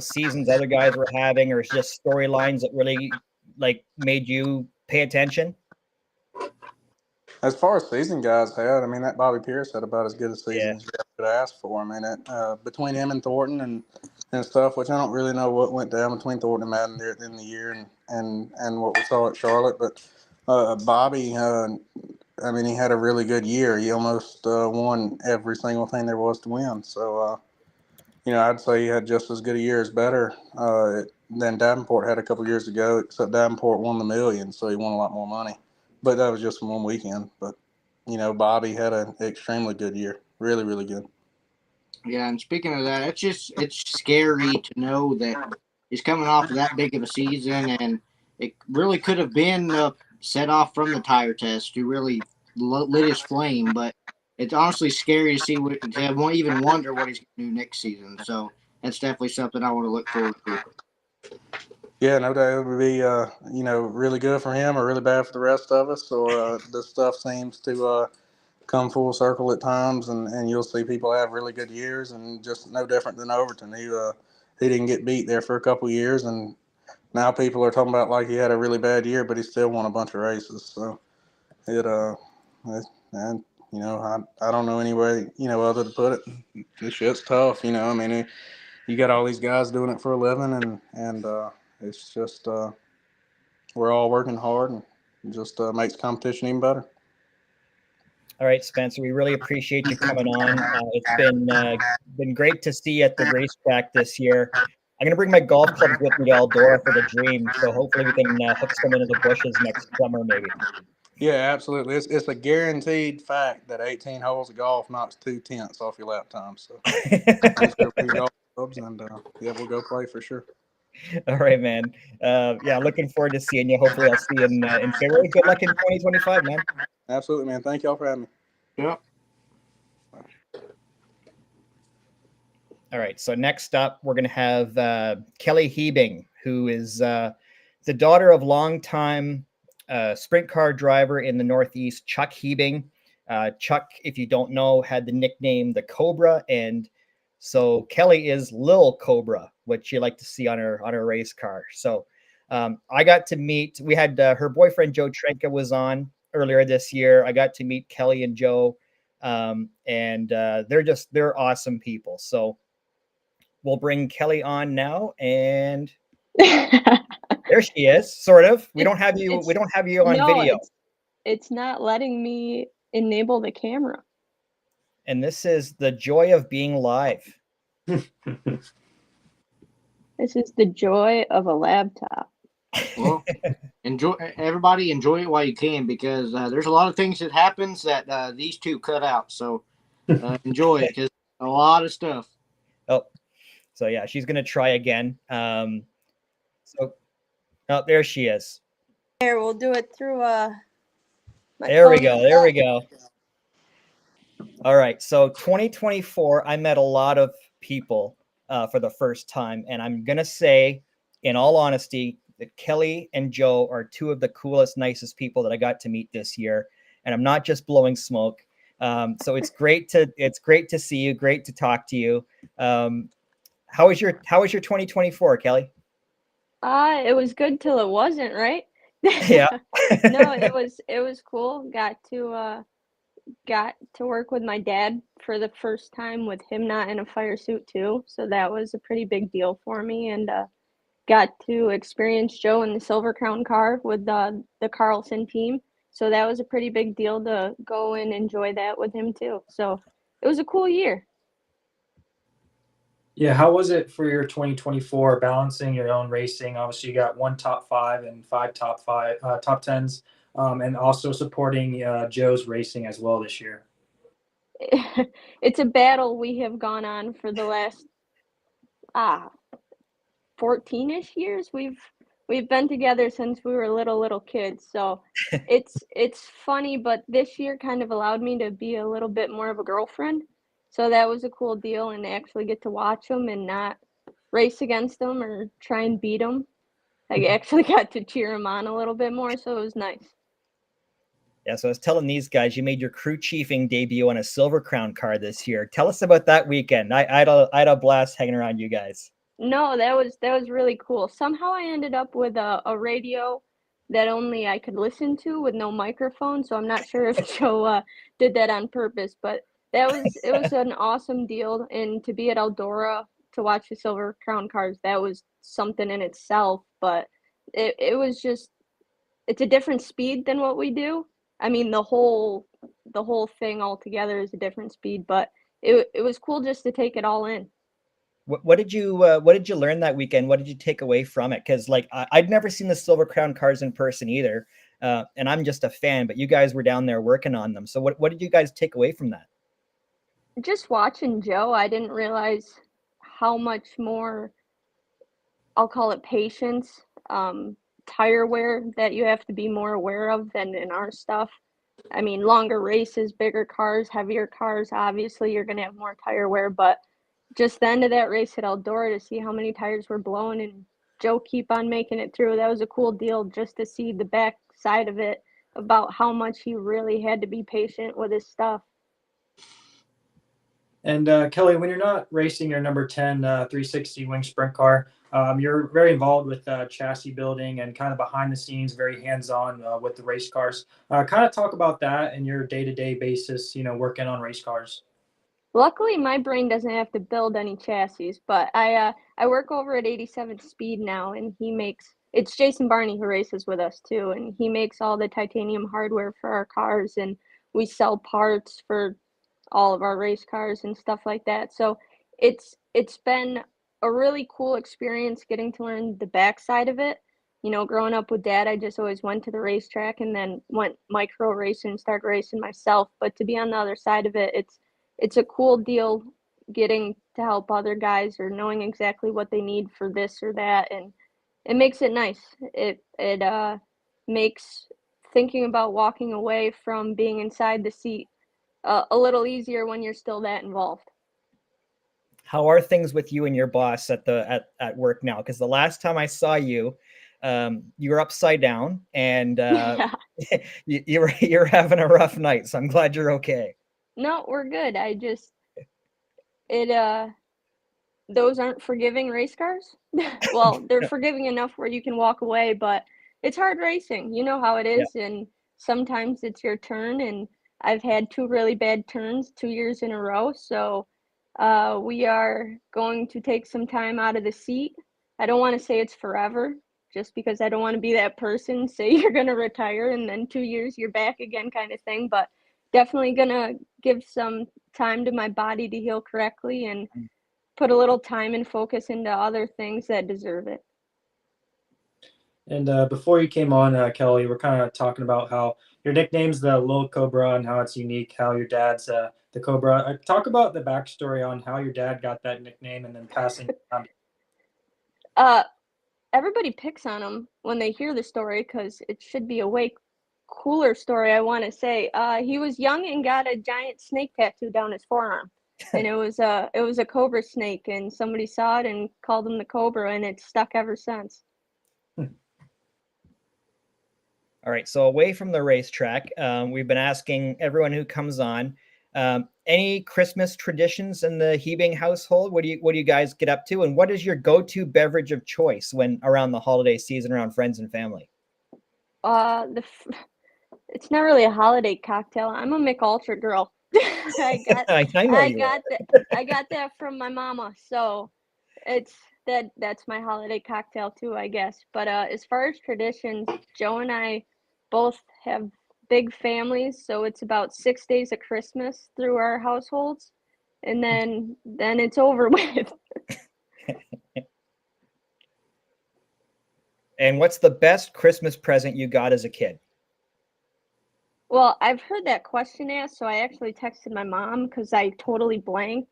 seasons other guys were having, or just storylines that really made you pay attention? As far as season guys had, I mean, that Bobby Pierce had about as good a season as you could ask for. I mean, between him and Thornton and stuff, which I don't really know what went down between Thornton and Madden there at the end of the year and what we saw at Charlotte, but Bobby, I mean, he had a really good year. He almost won every single thing there was to win. So, I'd say he had just as good a year as better than Davenport had a couple years ago, except Davenport won the million, so he won a lot more money. But that was just 1 weekend. But, Bobby had an extremely good year. Really, really good. Yeah, and speaking of that, it's scary to know that he's coming off of that big of a season, and it really could have been set off from the tire test to really lit his flame. But it's honestly scary to see to even wonder what he's going to do next season. So that's definitely something I want to look forward to. Yeah, no doubt it would be, really good for him or really bad for the rest of us. Or this stuff seems to come full circle at times, and you'll see people have really good years, and just no different than Overton. He didn't get beat there for a couple of years, and now people are talking about like he had a really bad year, but he still won a bunch of races. So and I don't know any way other to put it. This shit's tough. I mean, you got all these guys doing it for a living, and it's just we're all working hard, and it just makes competition even better. All right, Spencer, we really appreciate you coming on. It's been great to see you at the racetrack this year. I'm gonna bring my golf clubs with me to Eldora for the Dream, so hopefully we can hook some into the bushes next summer, maybe. Yeah, absolutely. It's a guaranteed fact that 18 holes of golf knocks 2/10 off your lap time. So just go bring golf clubs and yeah, we'll go play for sure. All right, man. Yeah, looking forward to seeing you. Hopefully, I'll see you in February. Good luck in 2025, man. Absolutely, man. Thank y'all for having me. Yep. All right. So next up, we're going to have Kelly Hebing, who is the daughter of longtime sprint car driver in the Northeast, Chuck Hebing. Chuck, if you don't know, had the nickname the Cobra, and so Kelly is Lil Cobra, which you like to see on her race car. So I got to meet. We had her boyfriend Joe Trenka was on earlier this year. I got to meet Kelly and Joe, and they're awesome people. So we'll bring Kelly on now, and there she is. Sort of. We don't have you on No, video. it's not letting me enable the camera. And this is the joy of being live. This is the joy of a laptop. Well, everybody enjoy it while you can, because there's a lot of things that happens that these two cut out. So enjoy it, because a lot of stuff. Oh, so yeah, she's gonna try again. So, oh, there she is. Here, we'll do it through There we go. There we go. All right. So 2024, I met a lot of people for the first time, and I'm gonna say, in all honesty, that Kelly and Joe are two of the coolest, nicest people that I got to meet this year. And I'm not just blowing smoke. So it's great to see you. Great to talk to you. How was your 2024, Kelly? it was good till it wasn't, right? Yeah. No, it was cool. Got to work with my dad for the first time, with him not in a fire suit too. So that was a pretty big deal for me, and got to experience Joe in the Silver Crown car with the Carlson team. So that was a pretty big deal to go and enjoy that with him too. So it was a cool year. Yeah, how was it for your 2024 balancing your own racing? Obviously, you got one top five and five top tens, and also supporting Joe's racing as well this year. It's a battle we have gone on for the last 14-ish years. We've been together since we were little kids. So it's funny, but this year kind of allowed me to be a little bit more of a girlfriend. So that was a cool deal, and actually get to watch them and not race against them or try and beat them. I actually got to cheer them on a little bit more, so it was nice. Yeah, so I was telling these guys, you made your crew chiefing debut on a Silver Crown car this year. Tell us about that weekend. I had a blast hanging around you guys. No, that was really cool. Somehow I ended up with a radio that only I could listen to with no microphone, so I'm not sure if Joe did that on purpose, but it was an awesome deal. And to be at Eldora to watch the Silver Crown cars, that was something in itself. But it was just, it's a different speed than what we do. I mean, the whole thing altogether is a different speed, but it was cool just to take it all in. What did you learn that weekend? What did you take away from it? Because like I'd never seen the Silver Crown cars in person either, and I'm just a fan. But you guys were down there working on them. So what did you guys take away from that? Just watching Joe, I didn't realize how much more, I'll call it patience, tire wear that you have to be more aware of than in our stuff. I mean, longer races, bigger cars, heavier cars, obviously you're going to have more tire wear, but just the end of that race at Eldora, to see how many tires were blown and Joe keep on making it through, that was a cool deal, just to see the back side of it, about how much he really had to be patient with his stuff. And Kelly, when you're not racing your number 10 360 wing sprint car, you're very involved with chassis building and kind of behind the scenes, very hands-on with the race cars. Kind of talk about that and your day-to-day basis, working on race cars. Luckily, my brain doesn't have to build any chassis, but I work over at 87 Speed now, and it's Jason Barney who races with us too, and he makes all the titanium hardware for our cars, and we sell parts for all of our race cars and stuff like that. So it's been a really cool experience getting to learn the backside of it. You know, growing up with dad, I just always went to the racetrack and then went micro racing, started racing myself. But to be on the other side of it, it's a cool deal getting to help other guys or knowing exactly what they need for this or that, and it makes it nice. It makes thinking about walking away from being inside the seat a little easier when you're still that involved. How are things with you and your boss at work now? Because the last time I saw you, you were upside down, and Yeah. you're having a rough night. So I'm glad you're okay. No, we're good. It those aren't forgiving race cars. Well, they're forgiving enough where you can walk away, but it's hard racing. You know how it Yeah. is, and sometimes it's your turn, and I've had 2 really bad turns 2 years in a row, so we are going to take some time out of the seat. I don't want to say it's forever, just because I don't want to be that person, say you're going to retire and then 2 years you're back again kind of thing, but definitely going to give some time to my body to heal correctly and put a little time and focus into other things that deserve it. And before you came on, Kelly, we're kind of talking about how your nickname's the Little Cobra and how it's unique, how your dad's the Cobra. Talk about the backstory on how your dad got that nickname and then passing it on. Everybody picks on him when they hear the story because it should be a way cooler story, I want to say. He was young and got a giant snake tattoo down his forearm. And it was a cobra snake, and somebody saw it and called him the Cobra, and it's stuck ever since. All right. So away from the racetrack, we've been asking everyone who comes on, any Christmas traditions in the Hebing household? What do you guys get up to, and what is your go-to beverage of choice when around the holiday season, around friends and family? It's not really a holiday cocktail. I'm a Mich Ultra girl. I got that from my mama. So that's my holiday cocktail too, I guess. But as far as traditions, Joe and I both have big families, so it's about 6 days of Christmas through our households, and then it's over with. And what's the best Christmas present you got as a kid? Well, I've heard that question asked, so I actually texted my mom because I totally blanked.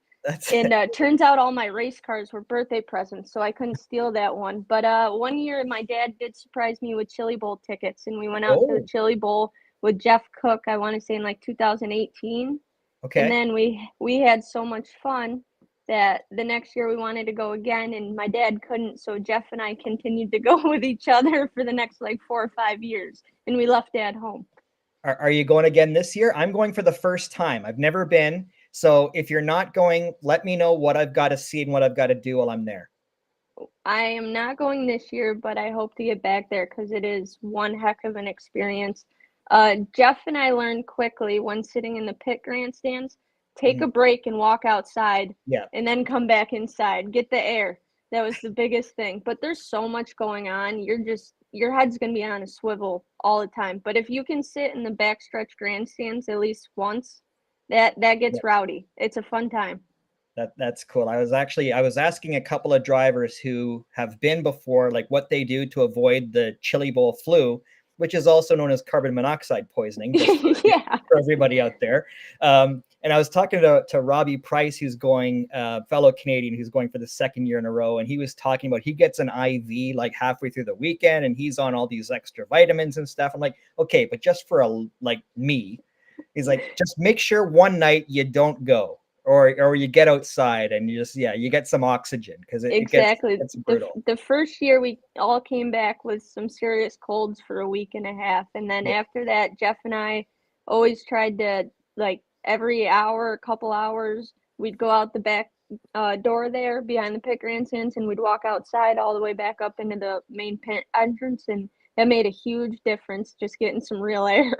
And turns out all my race cars were birthday presents, so I couldn't steal that one. But one year, my dad did surprise me with Chili Bowl tickets, and we went out to the Chili Bowl with Jeff Cook, I want to say in like 2018. Okay. And then we had so much fun that the next year we wanted to go again, and my dad couldn't, so Jeff and I continued to go with each other for the next like 4 or 5 years, and we left Dad home. Are you going again this year? I'm going for the first time. I've never been. So if you're not going, let me know what I've got to see and what I've got to do while I'm there. I am not going this year, but I hope to get back there because it is one heck of an experience. Jeff and I learned quickly when sitting in the pit grandstands, take a break and walk outside, and then come back inside, get the air. That was the biggest thing. But there's so much going on. Your head's going to be on a swivel all the time. But if you can sit in the backstretch grandstands at least once, that gets rowdy. It's a fun time. That's cool. I was asking a couple of drivers who have been before, like what they do to avoid the Chili Bowl flu, which is also known as carbon monoxide poisoning, just for everybody out there. And I was talking to Robbie Price, who's going, fellow Canadian, who's going for the second year in a row. And he was talking about, he gets an IV like halfway through the weekend and he's on all these extra vitamins and stuff. I'm like, okay, but just for me, he's like, just make sure one night you don't go. Or you get outside and you get some oxygen because it gets brutal. The first year we all came back with some serious colds for a week and a half. And then after that, Jeff and I always tried to, like, every hour, a couple hours, we'd go out the back door there behind the pit grandstands and we'd walk outside all the way back up into the main pit entrance. And that made a huge difference, just getting some real air.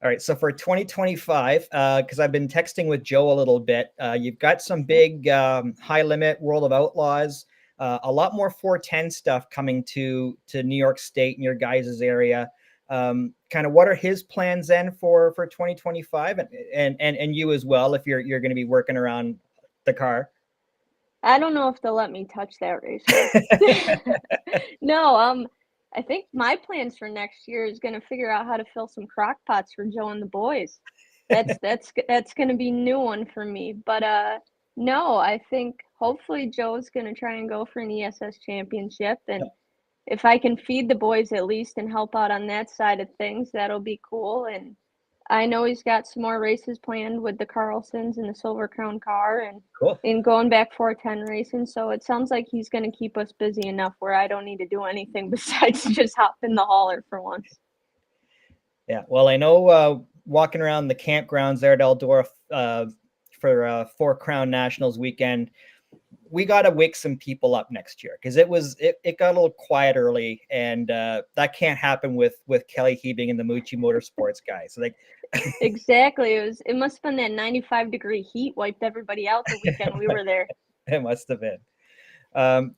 All right, so for 2025, because I've been texting with Joe a little bit, you've got some big high limit World of Outlaws, a lot more 410 stuff coming to New York State and your guys' area. Kind of what are his plans then for 2025, and you as well, if you're going to be working around the car. I don't know if they'll let me touch that race car. No, I think my plans for next year is gonna figure out how to fill some crock pots for Joe and the boys. That's gonna be a new one for me. But no, I think hopefully Joe's gonna try and go for an ESS championship, and if I can feed the boys at least and help out on that side of things, that'll be cool. And I know he's got some more races planned with the Carlsons and the Silver Crown car and Cool. going back 410 racing. So it sounds like he's going to keep us busy enough where I don't need to do anything besides just hop in the hauler for once. Yeah, well, I know walking around the campgrounds there at Eldora for 4 Crown Nationals weekend, we got to wake some people up next year, because it got a little quiet early, and that can't happen with Kelly Hebing and the Mucci Motorsports guys. So Exactly. It must have been that 95-degree heat wiped everybody out the weekend we were there. It must have been.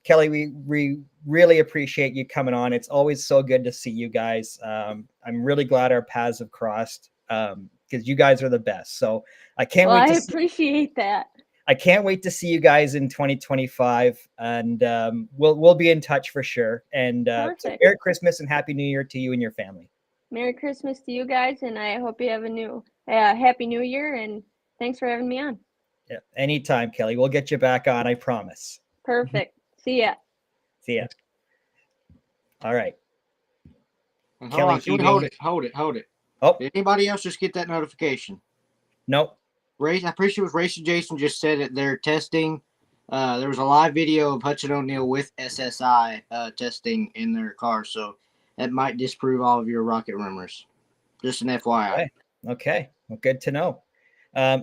Kelly, we really appreciate you coming on. It's always so good to see you guys. I'm really glad our paths have crossed, because you guys are the best. So I can't wait. I appreciate that. I can't wait to see you guys in 2025, and we'll be in touch for sure. And so Merry Christmas and Happy New Year to you and your family. Merry Christmas to you guys, and I hope you have a Happy New Year, and thanks for having me on. Yeah, anytime, Kelly. We'll get you back on, I promise. Perfect. See ya. See ya. All right. Kelly, hold it. Oh, did anybody else just get that notification? Nope. I'm pretty sure it was Racing Jason just said that they're testing. There was a live video of Hutchin O'Neill with SSI testing in their car, so that might disprove all of your rocket rumors. Just an FYI. Okay. Well, good to know.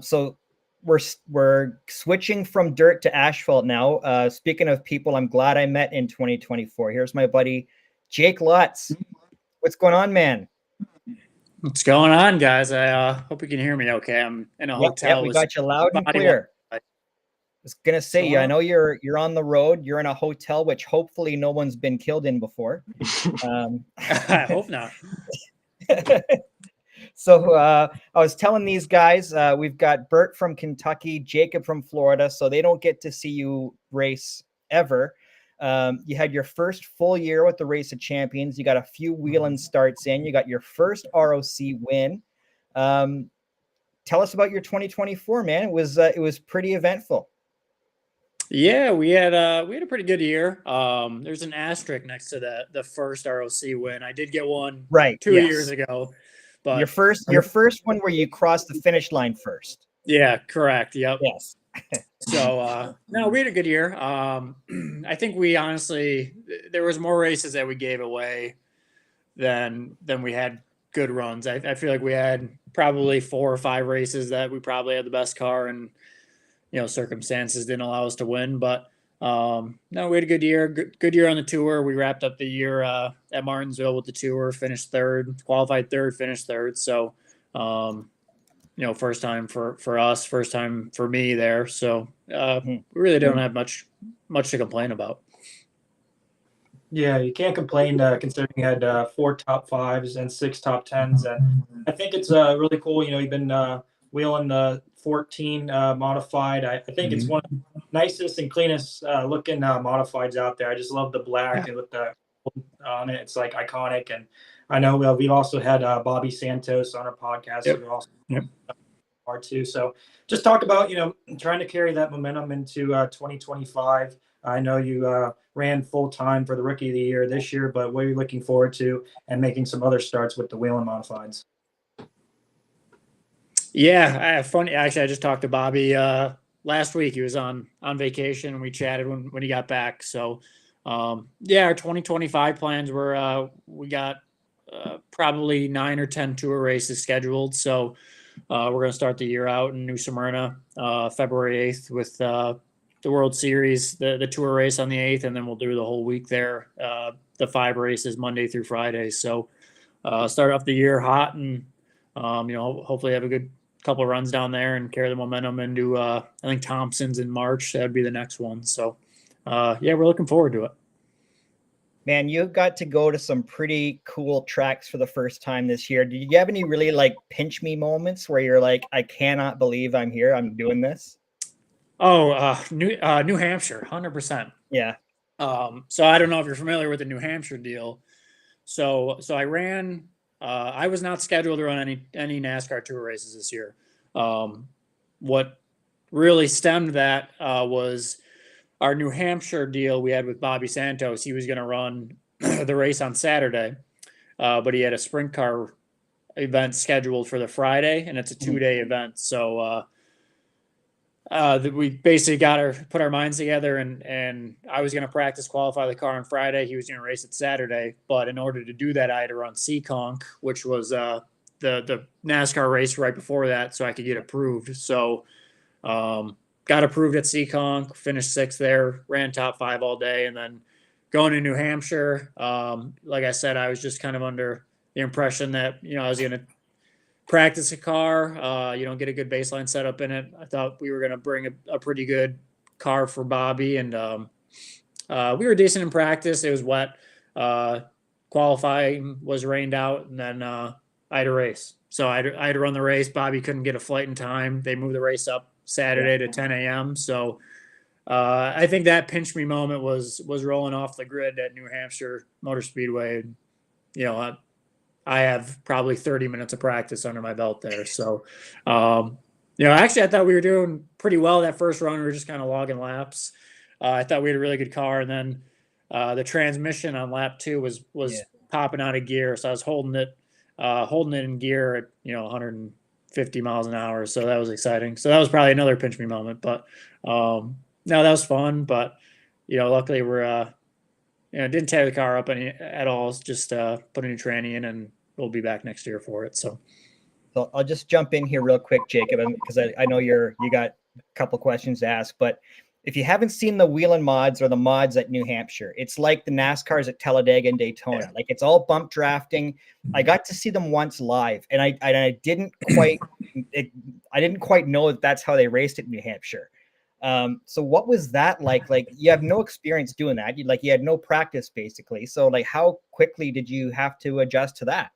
So we're switching from dirt to asphalt now. Speaking of people I'm glad I met in 2024, here's my buddy Jake Lutz. What's going on, man? What's going on, guys? I hope you can hear me okay. I'm in a hotel. Yeah, we got you loud and clear. I was gonna say, I know you're on the road. You're in a hotel, which hopefully no one's been killed in before. I hope not. So I was telling these guys, we've got Bert from Kentucky, Jacob from Florida, so they don't get to see you race ever. You had your first full year with the Race of Champions. You got a few wheeling starts in. You got your first ROC win. Tell us about your 2024, man. It was pretty eventful. Yeah, we had a pretty good year. There's an asterisk next to the first ROC win. I did get one right 2 years ago, but your first one where you crossed the finish line first. Yeah, correct. Yep. Yes. So no, we had a good year. I think we honestly there was more races that we gave away than we had good runs. I feel like we had probably 4 or 5 races that we probably had the best car, and circumstances didn't allow us to win. But no, we had a good year. Good year on the tour. We wrapped up the year at Martinsville with the tour, finished third, qualified third, finished third. So first time for us, first time for me there. So we really don't have much to complain about. Yeah, you can't complain considering you had 4 top 5s and 6 top 10s. And I think it's really cool. You've been wheeling the 14 modified. I think it's one of the nicest and cleanest looking modifieds out there. I just love the black and with the on it. It's like iconic. And I know we've also had Bobby Santos on our podcast. Yep. Who also are too. So just talk about, trying to carry that momentum into 2025. I know you ran full time for the Rookie of the Year this year, but what are you looking forward to and making some other starts with the wheeling modifieds? Yeah, funny. Actually, I just talked to Bobby last week. He was on vacation, and we chatted when he got back. So, our 2025 plans were we got probably 9 or 10 tour races scheduled. So, we're going to start the year out in New Smyrna, February 8th with the World Series, the tour race on the 8th, and then we'll do the whole week there, the 5 races Monday through Friday. So, start off the year hot and hopefully have a good couple of runs down there and carry the momentum into I think Thompson's in March. That'd be the next one. So we're looking forward to it. Man, you got to go to some pretty cool tracks for the first time this year. Did you have any really like pinch me moments where you're like, I cannot believe I'm here, I'm doing this? Oh, New Hampshire, 100%. Yeah. So I don't know if you're familiar with the New Hampshire deal. So I ran. I was not scheduled to run any NASCAR Tour races this year. What really stemmed that was our New Hampshire deal we had with Bobby Santos. He was going to run the race on Saturday, but he had a sprint car event scheduled for the Friday, and it's a 2-day event. So we basically got to put our minds together, and I was going to practice qualify the car on Friday. He was going to race it Saturday, but in order to do that, I had to run Seekonk, which was the NASCAR race right before that, so I could get approved. So got approved at Seekonk, finished 6th there, ran top 5 all day, and then going to New Hampshire. Like I said, I was just kind of under the impression that I was going to practice a car, get a good baseline setup in it. I thought we were going to bring a pretty good car for Bobby, and we were decent in practice. It was wet. Qualifying was rained out, and then I had a race. So I had to run the race. Bobby couldn't get a flight in time. They moved the race up Saturday to 10 a.m. So I think that pinch me moment was rolling off the grid at New Hampshire Motor Speedway. I have probably 30 minutes of practice under my belt there. So, actually, I thought we were doing pretty well that first run. We were just kind of logging laps. I thought we had a really good car, and then the transmission on lap 2 was popping out of gear. So I was holding it in gear at 150 miles an hour. So that was exciting. So that was probably another pinch me moment. But no, that was fun. But luckily we're didn't tear the car up at all. It's just put a new tranny in, and we'll be back next year for it. So I'll just jump in here real quick, Jacob, because I know you got a couple questions to ask. But if you haven't seen the Whelen mods or the mods at New Hampshire, it's like the NASCARs at Talladega and Daytona. Yeah. Like it's all bump drafting. I got to see them once live, and I didn't quite know that that's how they raced at New Hampshire. So what was that like? Like you have no experience doing that. You had no practice basically. So like how quickly did you have to adjust to that?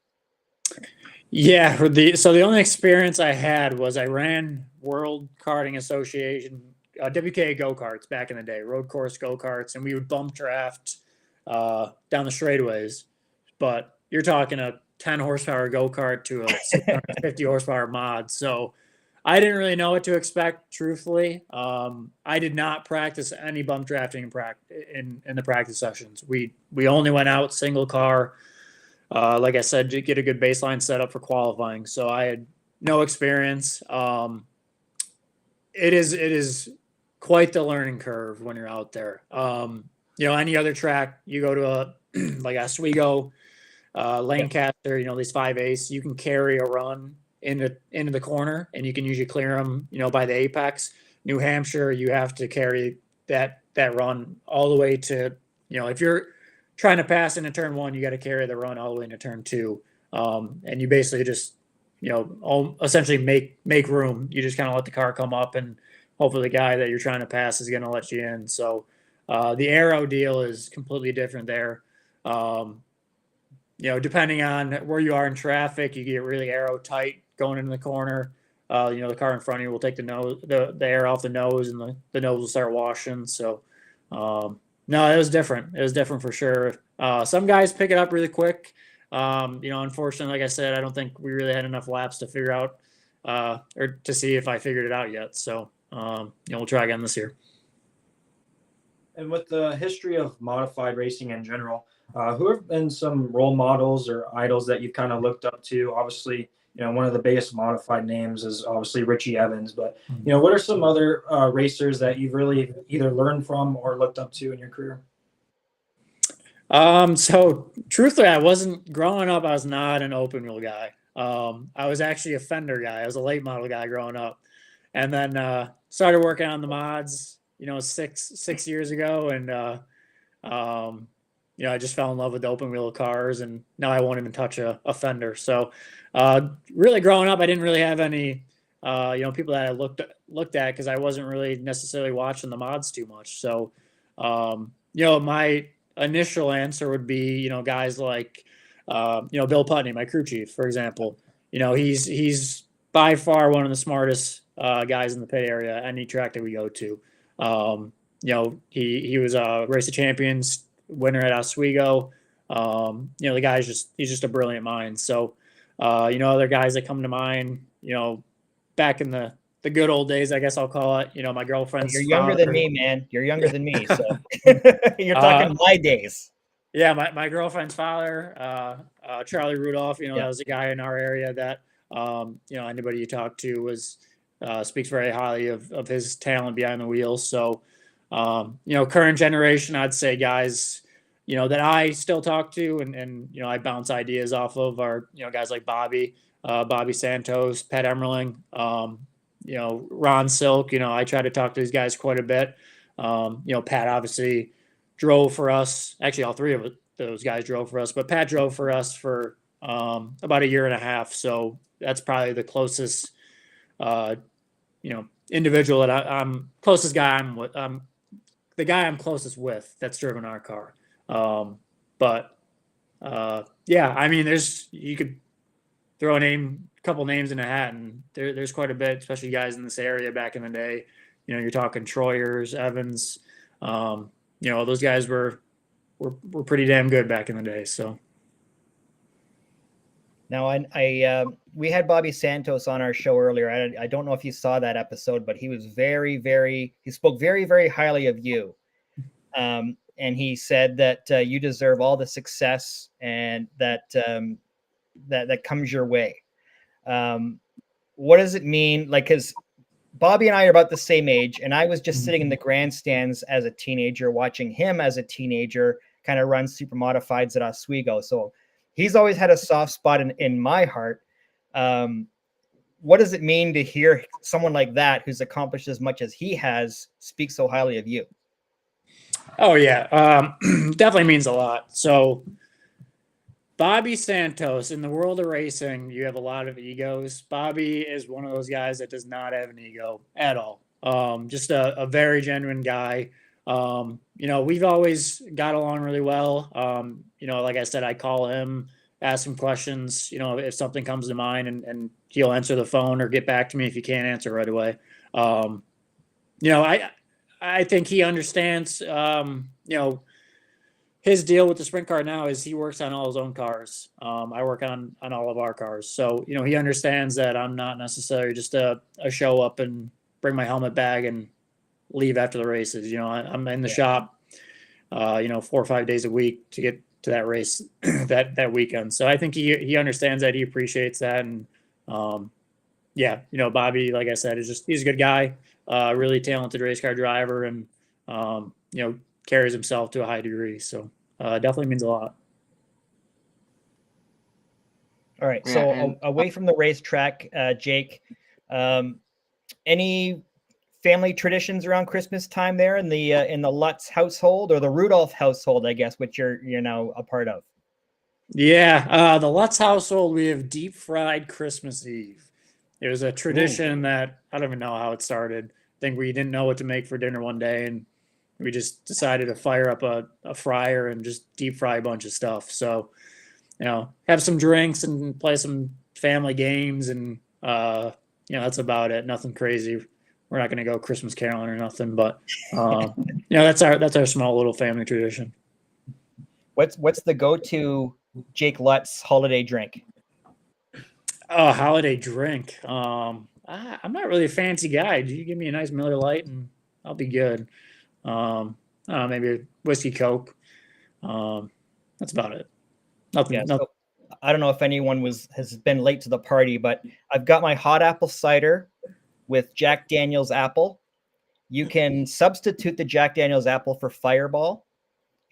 Yeah, the only experience I had was I ran World Karting Association, WKA go-karts back in the day, road course go-karts, and we would bump draft down the straightaways. But you're talking a 10 horsepower go-kart to a 650 horsepower mod. So I didn't really know what to expect, truthfully. I did not practice any bump drafting in the practice sessions. We only went out single car, like I said, to get a good baseline setup for qualifying. So I had no experience. It is quite the learning curve when you're out there. Any other track, you go to like Oswego, Lancaster, these 5/8, you can carry a run into the corner, and you can usually clear them, by the apex. New Hampshire, you have to carry that run all the way to, if you're trying to pass into turn 1, you got to carry the run all the way into turn 2. And you basically just, essentially make room. You just kind of let the car come up, and hopefully the guy that you're trying to pass is going to let you in. So the aero deal is completely different there. Depending on where you are in traffic, you get really aero tight going into the corner. The car in front of you will take the air off the nose, and the nose will start washing. So, no, it was different. It was different for sure. Some guys pick it up really quick. Unfortunately, like I said, I don't think we really had enough laps to figure out or to see if I figured it out yet. So, we'll try again this year. And with the history of modified racing in general, who have been some role models or idols that you've kind of looked up to? Obviously, one of the biggest modified names is obviously Richie Evans, but what are some other racers that you've really either learned from or looked up to in your career? So truthfully, I wasn't growing up. I was not an open wheel guy. I was actually a fender guy. I was a late model guy growing up, and then started working on the mods, 6 years ago. And, I just fell in love with open wheel cars, and now I won't even touch a fender. So, really growing up, I didn't really have any, people that I looked at, cause I wasn't really necessarily watching the mods too much. So, my initial answer would be, guys like, Bill Putney, my crew chief, for example. He's by far one of the smartest guys in the pit area, any track that we go to. He was a Race of Champions winner at Oswego. The guy's he's just a brilliant mind. So, other guys that come to mind, back in the good old days, I guess I'll call it, my girlfriend's You're younger father. than me, man. You're younger than me. So you're talking my days. Yeah, my girlfriend's father, Charlie Rudolph, that was a guy in our area that, anybody you talk to speaks very highly of his talent behind the wheels. So, current generation, I'd say guys, that I still talk to and I bounce ideas off of are, guys like Bobby Santos, Pat Emmerling, Ron Silk. I try to talk to these guys quite a bit. Pat obviously drove for us. Actually, all three of those guys drove for us, but Pat drove for us for about a year and a half. So that's probably the closest, individual that I'm closest guy I'm with. The guy I'm closest with that's driven our car. Yeah, I mean, you could throw a couple names in a hat, and there's quite a bit, especially guys in this area back in the day. You're talking Troyers, Evans. Those guys were pretty damn good back in the day. So now we had Bobby Santos on our show earlier. I don't know if you saw that episode, but he was he spoke very, very highly of you. And he said that you deserve all the success and that comes your way. What does it mean? Like, because Bobby and I are about the same age, and I was just sitting in the grandstands as a teenager, watching him as a teenager kind of run super modifieds at Oswego. So he's always had a soft spot in my heart. What does it mean to hear someone like that, who's accomplished as much as he has, speak so highly of you? Oh yeah, definitely means a lot. So Bobby Santos, in the world of racing, you have a lot of egos. Bobby is one of those guys that does not have an ego at all. Just a very genuine guy. We've always got along really well. Like I said, I call him, ask him questions, if something comes to mind, and he'll answer the phone or get back to me if he can't answer right away. I think he understands, his deal with the sprint car now is he works on all his own cars. I work on all of our cars. So, he understands that I'm not necessarily just a show up and bring my helmet bag and leave after the races. I'm in the shop, 4 or 5 days a week to get to that race that weekend. So I think he understands that, he appreciates that. And, Bobby, like I said, he's a good guy, really talented race car driver, and, carries himself to a high degree. So definitely means a lot. All right. Yeah, So and- away from the racetrack, Jake, any family traditions around Christmas time there in the Lutz household, or the Rudolph household, I guess, which you're now a part of? Yeah, the Lutz household, we have deep fried Christmas Eve. It was a tradition that I don't even know how it started. I think we didn't know what to make for dinner one day, and we just decided to fire up a fryer and just deep fry a bunch of stuff. So, have some drinks and play some family games, and that's about it. Nothing crazy. We're not going to go Christmas caroling or nothing, but that's our small little family tradition. What's the go-to Jake Lutz holiday drink? Oh, holiday drink. I'm not really a fancy guy. You give me a nice Miller Lite and I'll be good. Maybe a whiskey Coke. That's about it. Nothing. Yeah, so I don't know if anyone has been late to the party, but I've got my hot apple cider with Jack Daniel's apple. You can substitute the Jack Daniel's apple for Fireball,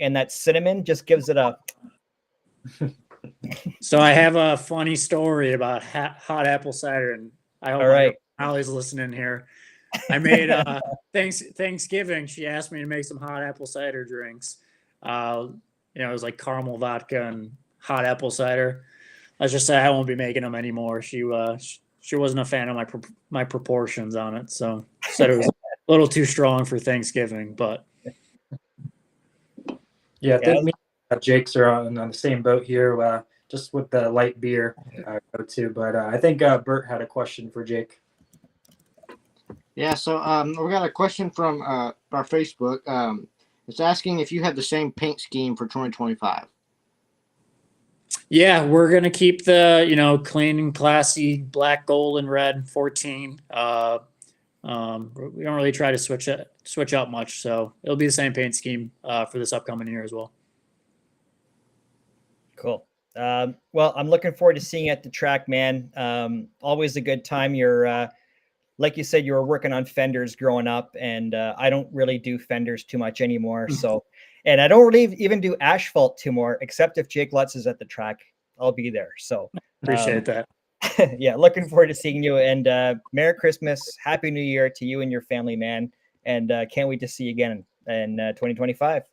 and that cinnamon just gives it a. So I have a funny story about hot apple cider, and I hope All right. Allie's listening here. I made Thanksgiving. She asked me to make some hot apple cider drinks. It was like caramel vodka and hot apple cider. Let's just say I won't be making them anymore. She wasn't a fan of my proportions on it, so said it was a little too strong for Thanksgiving. But Yeah, I Yeah. think me and Jake's are on the same boat here, just with the light beer go to. But I think Bert had a question for Jake. Yeah, so we got a question from our Facebook. It's asking if you have the same paint scheme for 2025. Yeah, we're gonna keep the clean and classy black, gold, and red 14. We don't really try to switch out much, so it'll be the same paint scheme for this upcoming year as well. Cool. Well, I'm looking forward to seeing you at the track, man. Always a good time. You're like you said, you were working on fenders growing up, and I don't really do fenders too much anymore. So, and I don't really even do asphalt too more, except if Jake Lutz is at the track, I'll be there. So Appreciate that. yeah, looking forward to seeing you, and Merry Christmas, Happy New Year to you and your family, man. And can't wait to see you again in 2025.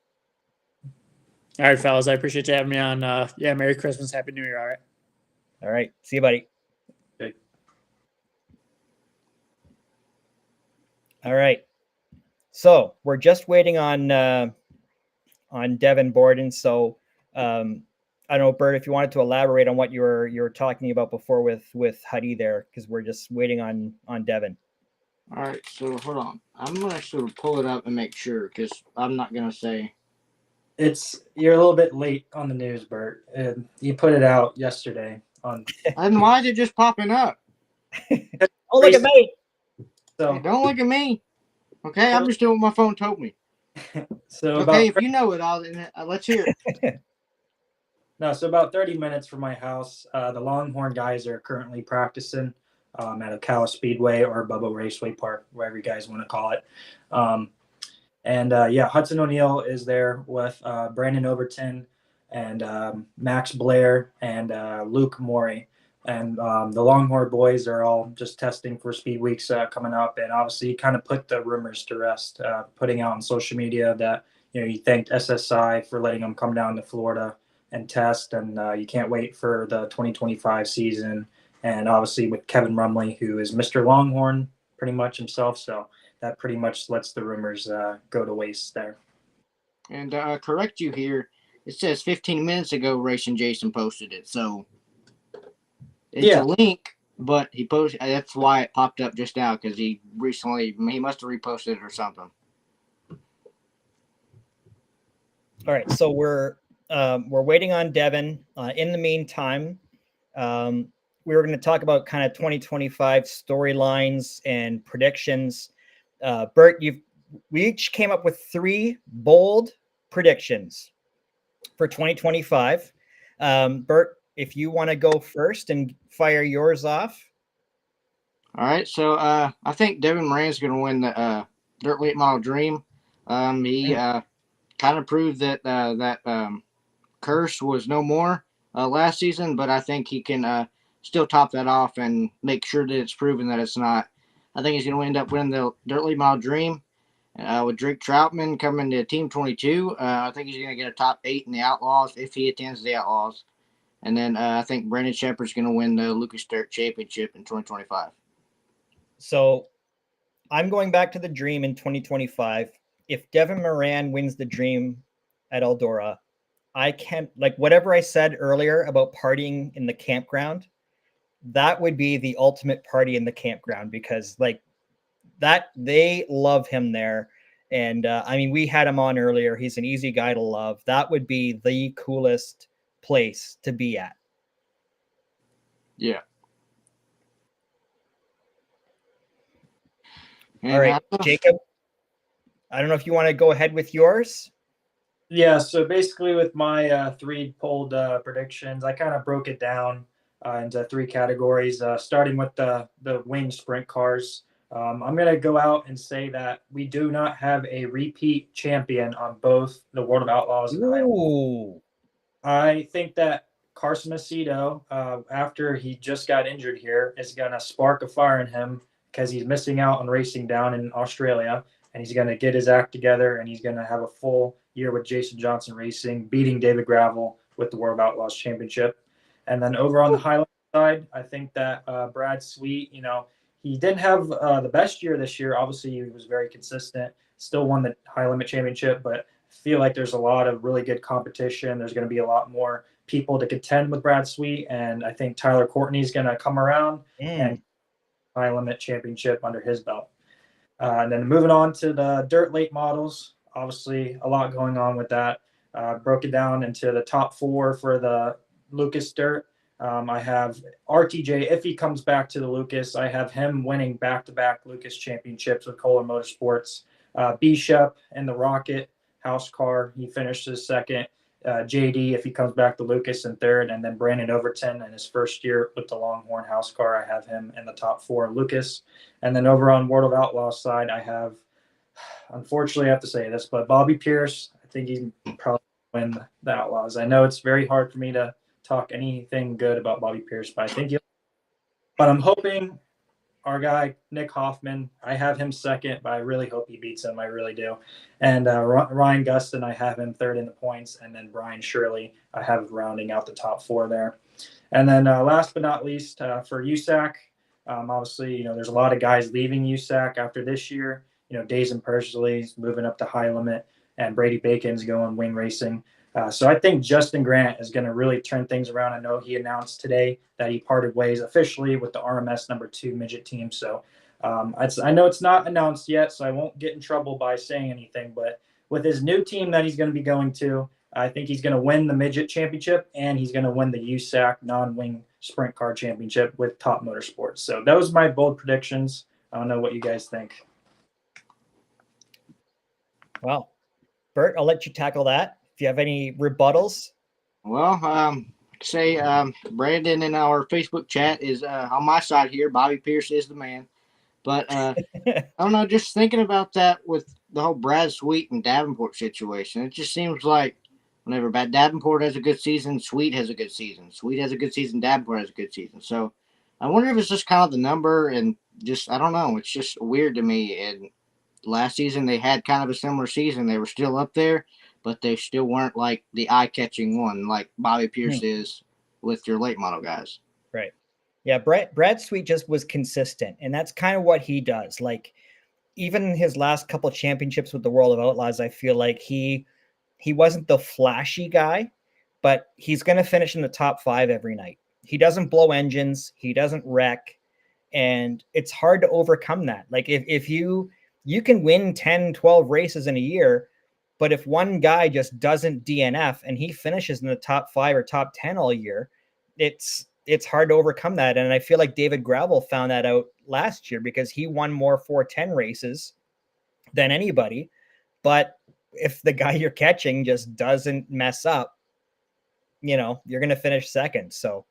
All right, fellas, I appreciate you having me on. Yeah, Merry Christmas, Happy New Year. All right. All right. See you, buddy. Okay. All right. So we're just waiting on Devin Borden. So I don't know, Bert, if you wanted to elaborate on what you were talking about before with Huddy there, because we're just waiting on Devin. All right, so hold on. I'm gonna actually pull it up and make sure because I'm not gonna say. You're a little bit late on the news, Bert. You put it out yesterday on. And why is it just popping up? Oh, look at me. So Hey, don't look at me. Okay, I'm just doing what my phone told me. so Okay, about if you know it, let's hear it. so about 30 minutes from my house, the Longhorn guys are currently practicing at Ocala Speedway or Bubba Raceway Park, whatever you guys want to call it. Yeah, Hudson O'Neill is there with Brandon Overton and Max Blair and Luke Morey. And the Longhorn boys are all just testing for Speed Weeks coming up. And obviously kind of put the rumors to rest, putting out on social media that, you thanked SSI for letting them come down to Florida and test. And you can't wait for the 2025 season. And obviously with Kevin Rumley, who is Mr. Longhorn pretty much himself. So that pretty much lets the rumors go to waste there. And correct you here. It says 15 minutes ago, Racing Jason posted it. So it's a link, but he posted. That's why it popped up just now because he must have reposted it or something. All right, so we're waiting on Devin. In the meantime, we were going to talk about kind of 2025 storylines and predictions. Bert, we each came up with 3 bold predictions for 2025. Bert, if you want to go first and fire yours off. All right, so I think Devin Moran's going to win the Dirt Late Model Dream. He kind of proved that curse was no more last season, but I think he can still top that off and make sure that it's proven that it's not. I think he's going to end up winning the Dirt Late Model Dream with Drake Troutman coming to Team 22. I think he's going to get a top 8 in the Outlaws if he attends the Outlaws. And then I think Brandon Shepard's going to win the Lucas Dirt Championship in 2025. So I'm going back to the Dream in 2025. If Devin Moran wins the Dream at Eldora, I can't, like whatever I said earlier about partying in the campground, that would be the ultimate party in the campground because like that they love him there. And I mean, we had him on earlier. He's an easy guy to love. That would be the coolest place to be at. Yeah. All right, Jacob, I don't know if you want to go ahead with yours. Yeah, so basically with my 3 polled predictions, I kind of broke it down into 3 categories, starting with the winged sprint cars. I'm going to go out and say that we do not have a repeat champion on both the World of Outlaws and Ooh. I think that Carson Macedo, after he just got injured here, is going to spark a fire in him because he's missing out on racing down in Australia, and he's going to get his act together, and he's going to have a full year with Jason Johnson Racing, beating David Gravel with the World of Outlaws Championship. And then over on the Highland side, I think that Brad Sweet, he didn't have the best year this year. Obviously, he was very consistent, still won the High Limit Championship, but I feel like there's a lot of really good competition. There's going to be a lot more people to contend with Brad Sweet, and I think Tyler Courtney is going to come around and high limit championship under his belt. And then moving on to the dirt late models, obviously a lot going on with that. Broke it down into the top 4 for the Lucas Dirt. I have RTJ, if he comes back to the Lucas, I have him winning back-to-back Lucas championships with Kohler Motorsports. Bishop and the Rocket House Car, he finished his second. JD, if he comes back to Lucas, in third. And then Brandon Overton in his first year with the Longhorn House Car, I have him in the top 4 Lucas. And then over on World of Outlaws side, I have, unfortunately I have to say this, but Bobby Pierce, I think he probably win the Outlaws. I know it's very hard for me to talk anything good about Bobby Pierce, but I think but I'm hoping our guy Nick Hoffman, I have him second, but I really hope he beats him. I really do. And Ryan Gustin, I have him third in the points, and then Brian Shirley, I have rounding out the top 4 there. And then last but not least, for USAC, obviously, there's a lot of guys leaving USAC after this year. Dazen Persley's moving up to high limit, and Brady Bacon's going wing racing. So I think Justin Grant is going to really turn things around. I know he announced today that he parted ways officially with the RMS number 2 midget team. So I know it's not announced yet, so I won't get in trouble by saying anything. But with his new team that he's going to be going to, I think he's going to win the midget championship, and he's going to win the USAC non-wing sprint car championship with Top Motorsports. So those are my bold predictions. I don't know what you guys think. Well, Bert, I'll let you tackle that. If you have any rebuttals. Well, Brandon in our Facebook chat is on my side here. Bobby Pierce is the man. But I don't know, just thinking about that with the whole Brad Sweet and Davenport situation, it just seems like whenever Davenport has a good season, Sweet has a good season. Sweet has a good season, Davenport has a good season. So I wonder if it's just kind of the number and just, I don't know, it's just weird to me. And last season they had kind of a similar season. They were still up there, but they still weren't like the eye-catching one like Bobby Pierce is with your late model guys. Right. Yeah, Brad Sweet just was consistent, and that's kind of what he does. Like, even his last couple of championships with the World of Outlaws, I feel like he wasn't the flashy guy, but he's going to finish in the top 5 every night. He doesn't blow engines. He doesn't wreck, and it's hard to overcome that. Like, if you can win 10, 12 races in a year, but if one guy just doesn't DNF and he finishes in the top 5 or top 10 all year, it's hard to overcome that. And I feel like David Gravel found that out last year because he won more 410 races than anybody. But if the guy you're catching just doesn't mess up, you're going to finish second. So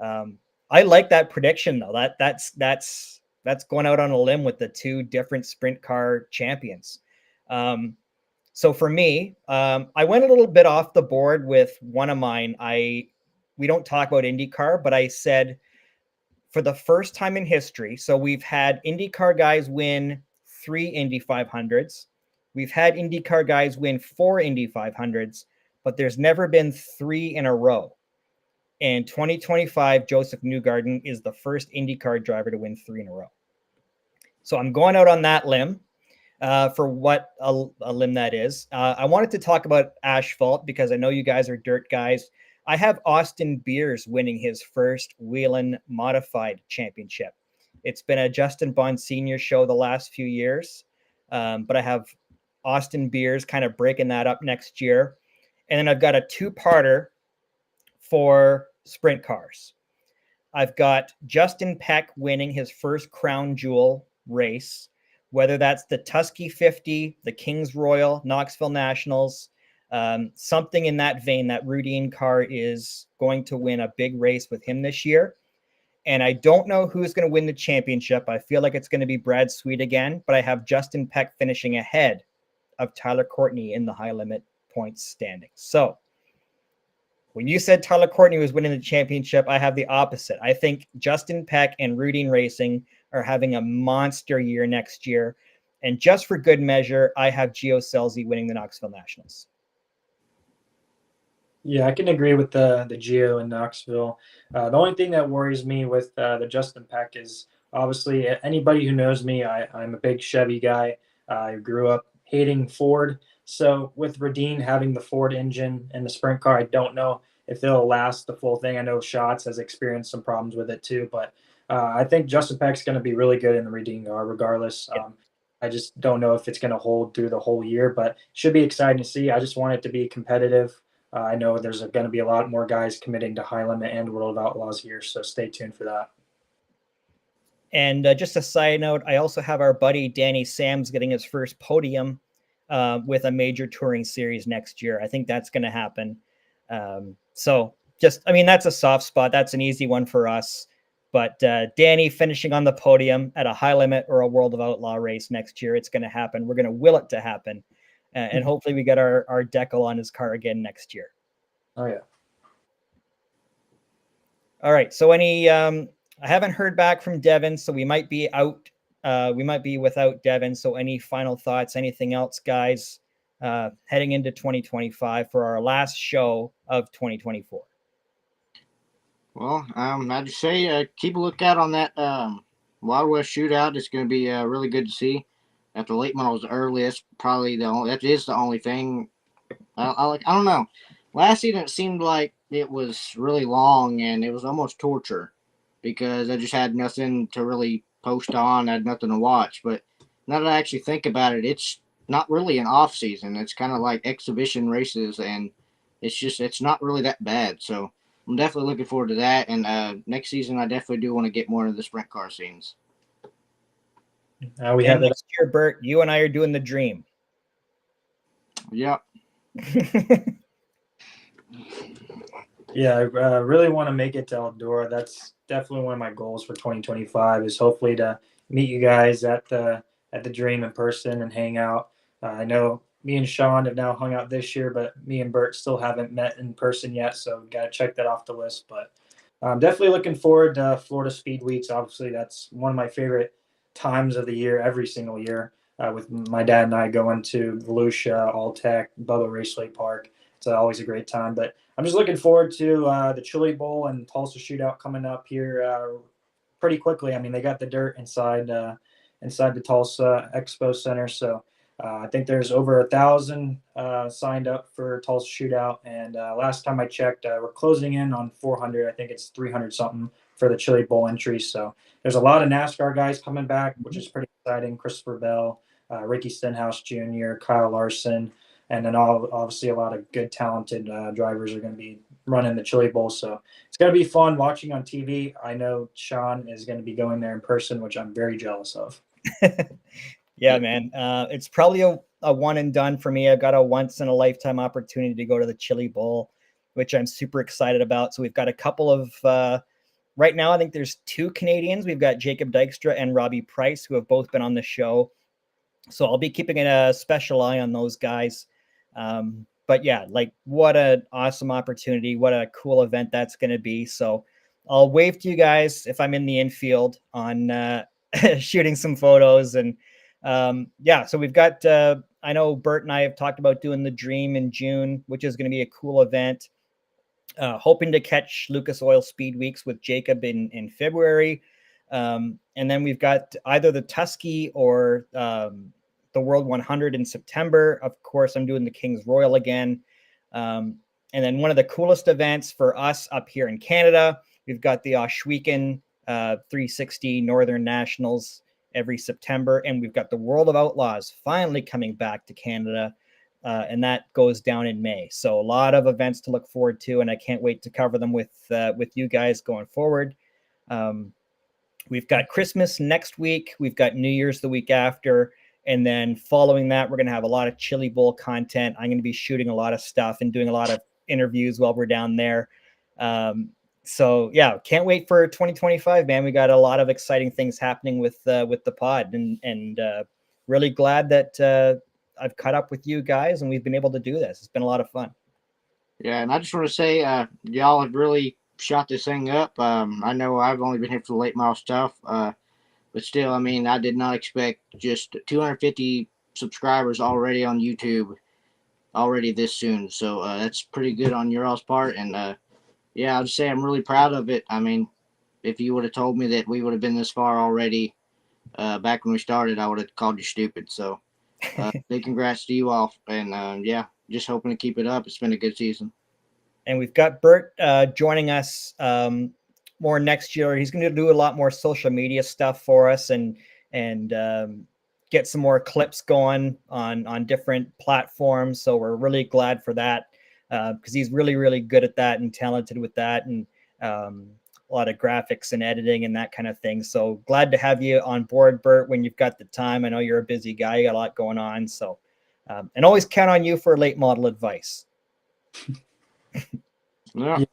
I like that prediction though. That's going out on a limb with the 2 different sprint car champions. So for me, I went a little bit off the board with one of mine. We don't talk about IndyCar, but I said for the first time in history, so we've had IndyCar guys win 3 Indy 500s. We've had IndyCar guys win 4 Indy 500s, but there's never been 3 in a row. In 2025, Joseph Newgarden is the first IndyCar driver to win 3 in a row. So I'm going out on that limb. For what a limb that is. I wanted to talk about asphalt because I know you guys are dirt guys. I have Austin Beers winning his first Whelen Modified Championship. It's been a Justin Bond Sr. show the last few years, but I have Austin Beers kind of breaking that up next year. And then I've got a 2-parter for sprint cars. I've got Justin Peck winning his first Crown Jewel race, whether that's the Tusky 50, the Kings Royal, Knoxville Nationals, something in that vein. That Rudine car is going to win a big race with him this year. And I don't know who's going to win the championship. I feel like it's going to be Brad Sweet again, but I have Justin Peck finishing ahead of Tyler Courtney in the high limit points standing. So when you said Tyler Courtney was winning the championship, I have the opposite. I think Justin Peck and Rudine Racing are having a monster year next year. And just for good measure, I have Gio Scelzi winning the Knoxville Nationals. Yeah, I can agree with the Gio in Knoxville. The only thing that worries me with the Justin Peck is obviously anybody who knows me, I'm a big Chevy guy. I grew up hating Ford. So with Radine having the Ford engine and the sprint car, I don't know if they'll last the full thing. I know Schatz has experienced some problems with it too, but I think Justin Peck's going to be really good in the Radine car regardless. I just don't know if it's going to hold through the whole year, but should be exciting to see. I just want it to be competitive. I know there's going to be a lot more guys committing to High Limit and World of Outlaws here, so stay tuned for that. And just a side note, I also have our buddy Danny Sams getting his first podium with a major touring series next year. I think that's going to happen. So just, I mean, that's a soft spot. That's an easy one for us. But Danny finishing on the podium at a High Limit or a World of Outlaw race next year, it's going to happen. We're going to will it to happen. And hopefully we get our decal on his car again next year. Oh, yeah. All right. So I haven't heard back from Devin, so we might be out. We might be without Devin. So any final thoughts, anything else, guys, heading into 2025 for our last show of 2024? Well, I'd just say keep a lookout on that Wild West shootout. It's going to be really good to see. At the late models early, that's probably that is the only thing. I don't know. Last season it seemed like it was really long and it was almost torture because I just had nothing to really post on. I had nothing to watch. But now that I actually think about it, it's not really an off season. It's kind of like exhibition races, and it's not really that bad. So I'm definitely looking forward to that. And next season, I definitely do want to get more into the sprint car scenes. We have next year, Bert, you and I are doing the dream. Yep. Yeah, I really want to make it to Eldora. That's definitely one of my goals for 2025 is hopefully to meet you guys at the Dream in person and hang out. I know me and Sean have now hung out this year, but me and Bert still haven't met in person yet, so got to check that off the list. But I'm definitely looking forward to Florida Speed Weeks. Obviously, that's one of my favorite times of the year, every single year, with my dad and I going to Volusia, Alltech, Bubba Raceway Park. It's always a great time. But I'm just looking forward to the Chili Bowl and Tulsa Shootout coming up here pretty quickly. I mean, they got the dirt inside the Tulsa Expo Center, so I think there's over 1,000 signed up for Tulsa Shootout. And last time I checked, we're closing in on 400. I think it's 300 something for the Chili Bowl entries. So there's a lot of NASCAR guys coming back, which is pretty exciting. Christopher Bell, Ricky Stenhouse Jr., Kyle Larson. And then obviously a lot of good, talented drivers are going to be running the Chili Bowl. So it's going to be fun watching on TV. I know Sean is going to be going there in person, which I'm very jealous of. Yeah, man. It's probably a one and done for me. I've got a once in a lifetime opportunity to go to the Chili Bowl, which I'm super excited about. So we've got a couple of, right now, I think there's 2 Canadians. We've got Jacob Dykstra and Robbie Price, who have both been on the show. So I'll be keeping a special eye on those guys. But yeah, like what an awesome opportunity. What a cool event that's going to be. So I'll wave to you guys if I'm in the infield on shooting some photos. And yeah, so we've got, I know Bert and I have talked about doing the Dream in June, which is going to be a cool event. Hoping to catch Lucas Oil Speed Weeks with Jacob in February. And then we've got either the Tusky or the World 100 in September. Of course, I'm doing the King's Royal again. And then one of the coolest events for us up here in Canada, we've got the Ohsweken 360 Northern Nationals every September. And we've got the World of Outlaws finally coming back to Canada. And that goes down in May. So a lot of events to look forward to, and I can't wait to cover them with you guys going forward. We've got Christmas next week. We've got New Year's the week after. And then following that, we're going to have a lot of Chili Bowl content. I'm going to be shooting a lot of stuff and doing a lot of interviews while we're down there. So yeah, can't wait for 2025, man. We got a lot of exciting things happening with the pod, and really glad that I've caught up with you guys and we've been able to do this. It's been a lot of fun. Yeah, and I just want to say, y'all have really shot this thing up. I know I've only been here for the late model stuff, but still, I mean, I did not expect just 250 subscribers already on YouTube already this soon. So that's pretty good on your all's part. And yeah, I'll just say I'm really proud of it. I mean, if you would have told me that we would have been this far already back when we started, I would have called you stupid. So Big congrats to you all. And yeah, just hoping to keep it up. It's been a good season. And we've got Bert joining us more next year. He's going to do a lot more social media stuff for us and get some more clips going on different platforms. So we're really glad for that because he's really, really good at that and talented with that, and a lot of graphics and editing and that kind of thing. So glad to have you on board, Bert, when you've got the time. I know you're a busy guy. You got a lot going on. So, and always count on you for late model advice. Yeah.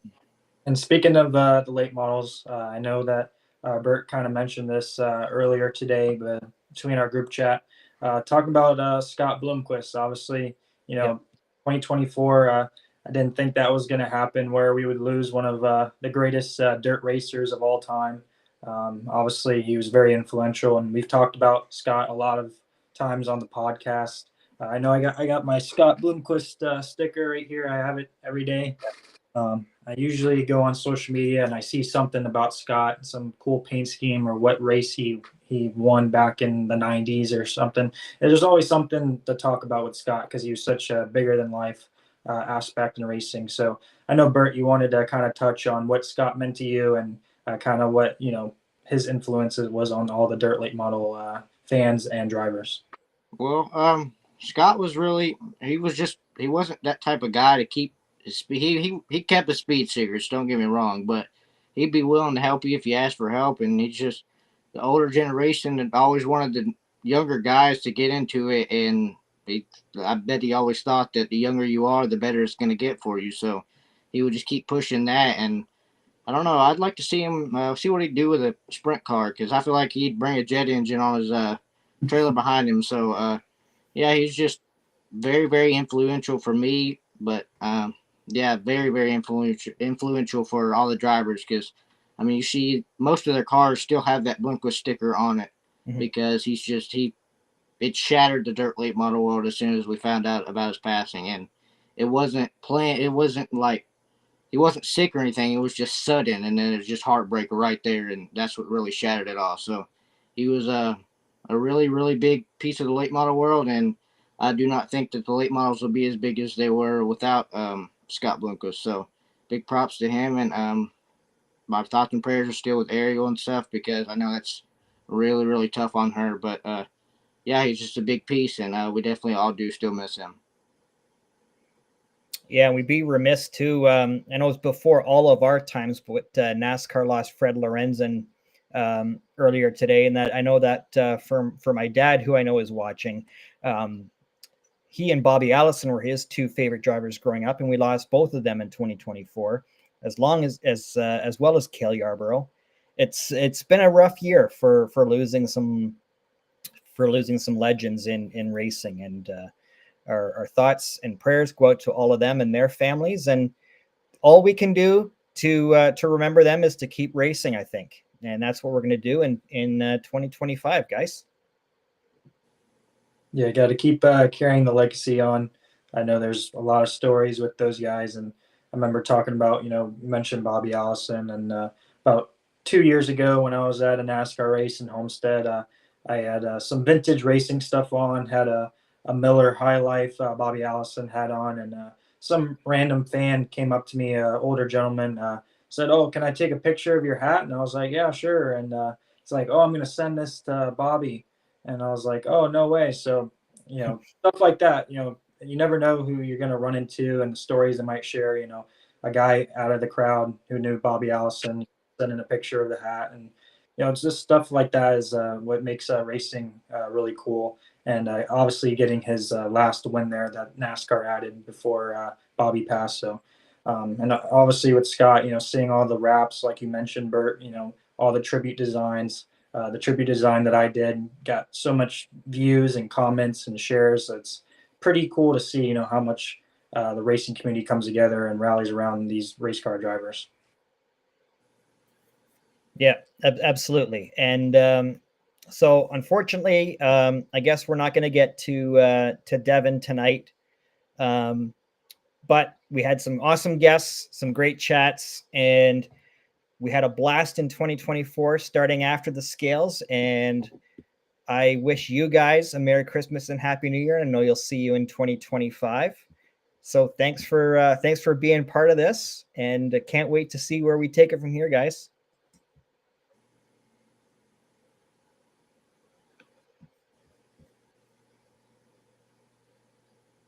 And speaking of the late models, I know that Bert kind of mentioned this earlier today, but between our group chat, talking about Scott Bloomquist. Obviously, you know, 2024. I didn't think that was going to happen, where we would lose one of the greatest dirt racers of all time. Obviously, he was very influential, and we've talked about Scott a lot of times on the podcast. I know I got my Scott Bloomquist sticker right here. I have it every day. I usually go on social media and I see something about Scott, some cool paint scheme or what race he won back in the 90s or something. There's always something to talk about with Scott because he was such a bigger than life aspect in racing. So I know, Bert, you wanted to kind of touch on what Scott meant to you and kind of what, you know, his influences was on all the dirt late model fans and drivers. Well, Scott was he wasn't that type of guy to keep his speed. He kept his speed secrets, don't get me wrong, but he'd be willing to help you if you asked for help. And he's just the older generation that always wanted the younger guys to get into it. And I bet he always thought that the younger you are, the better it's going to get for you. So he would just keep pushing that. And I don't know. I'd like to see him see what he'd do with a sprint car, because I feel like he'd bring a jet engine on his trailer behind him. So yeah, he's just very, very influential for me. But yeah, very, very influential for all the drivers, because I mean, you see most of their cars still have that Bloomquist sticker on it because it shattered the dirt late model world as soon as we found out about his passing. And it wasn't planned. It wasn't like he wasn't sick or anything. It was just sudden, and then it was just heartbreak right there, and that's what really shattered it all. So he was a really, really big piece of the late model world, and I do not think that the late models will be as big as they were without Scott Bloomquist. So big props to him, and my thoughts and prayers are still with Ariel and stuff, because I know that's really, really tough on her. But yeah, he's just a big piece, and we definitely all do still miss him. Yeah, we'd be remiss too. I know it was before all of our times, but NASCAR lost Fred Lorenzen earlier today, and that I know that for my dad, who I know is watching, he and Bobby Allison were his two favorite drivers growing up, and we lost both of them in 2024. As well as Cale Yarborough, it's been a rough year for losing some legends in racing, and our thoughts and prayers go out to all of them and their families, and all we can do to remember them is to keep racing, I think, and that's what we're going to do in 2025, guys. Yeah, got to keep carrying the legacy on. I know there's a lot of stories with those guys, and I remember talking about, you mentioned Bobby Allison, and about 2 years ago when I was at a NASCAR race in Homestead, I had some vintage racing stuff on, had a Miller High Life Bobby Allison hat on, and some random fan came up to me, older gentleman, said, "Oh, can I take a picture of your hat?" And I was like, "Yeah, sure." And it's like, "Oh, I'm going to send this to Bobby." And I was like, "Oh, no way." So, stuff like that, you never know who you're going to run into and the stories they might share. A guy out of the crowd who knew Bobby Allison sending a picture of the hat, and it's just stuff like that is what makes racing really cool. And obviously getting his last win there that NASCAR added before Bobby passed. So, and obviously with Scott, seeing all the wraps like you mentioned, Bert, all the tribute designs. The tribute design that I did got so much views and comments and shares. It's pretty cool to see, how much the racing community comes together and rallies around these race car drivers. Yeah, absolutely. And so unfortunately, I guess we're not going to get to Devon tonight. But we had some awesome guests, some great chats, and we had a blast in 2024 starting after the scales. And I wish you guys a Merry Christmas and Happy New Year. I know you'll see you in 2025. So thanks for being part of this, and can't wait to see where we take it from here, guys.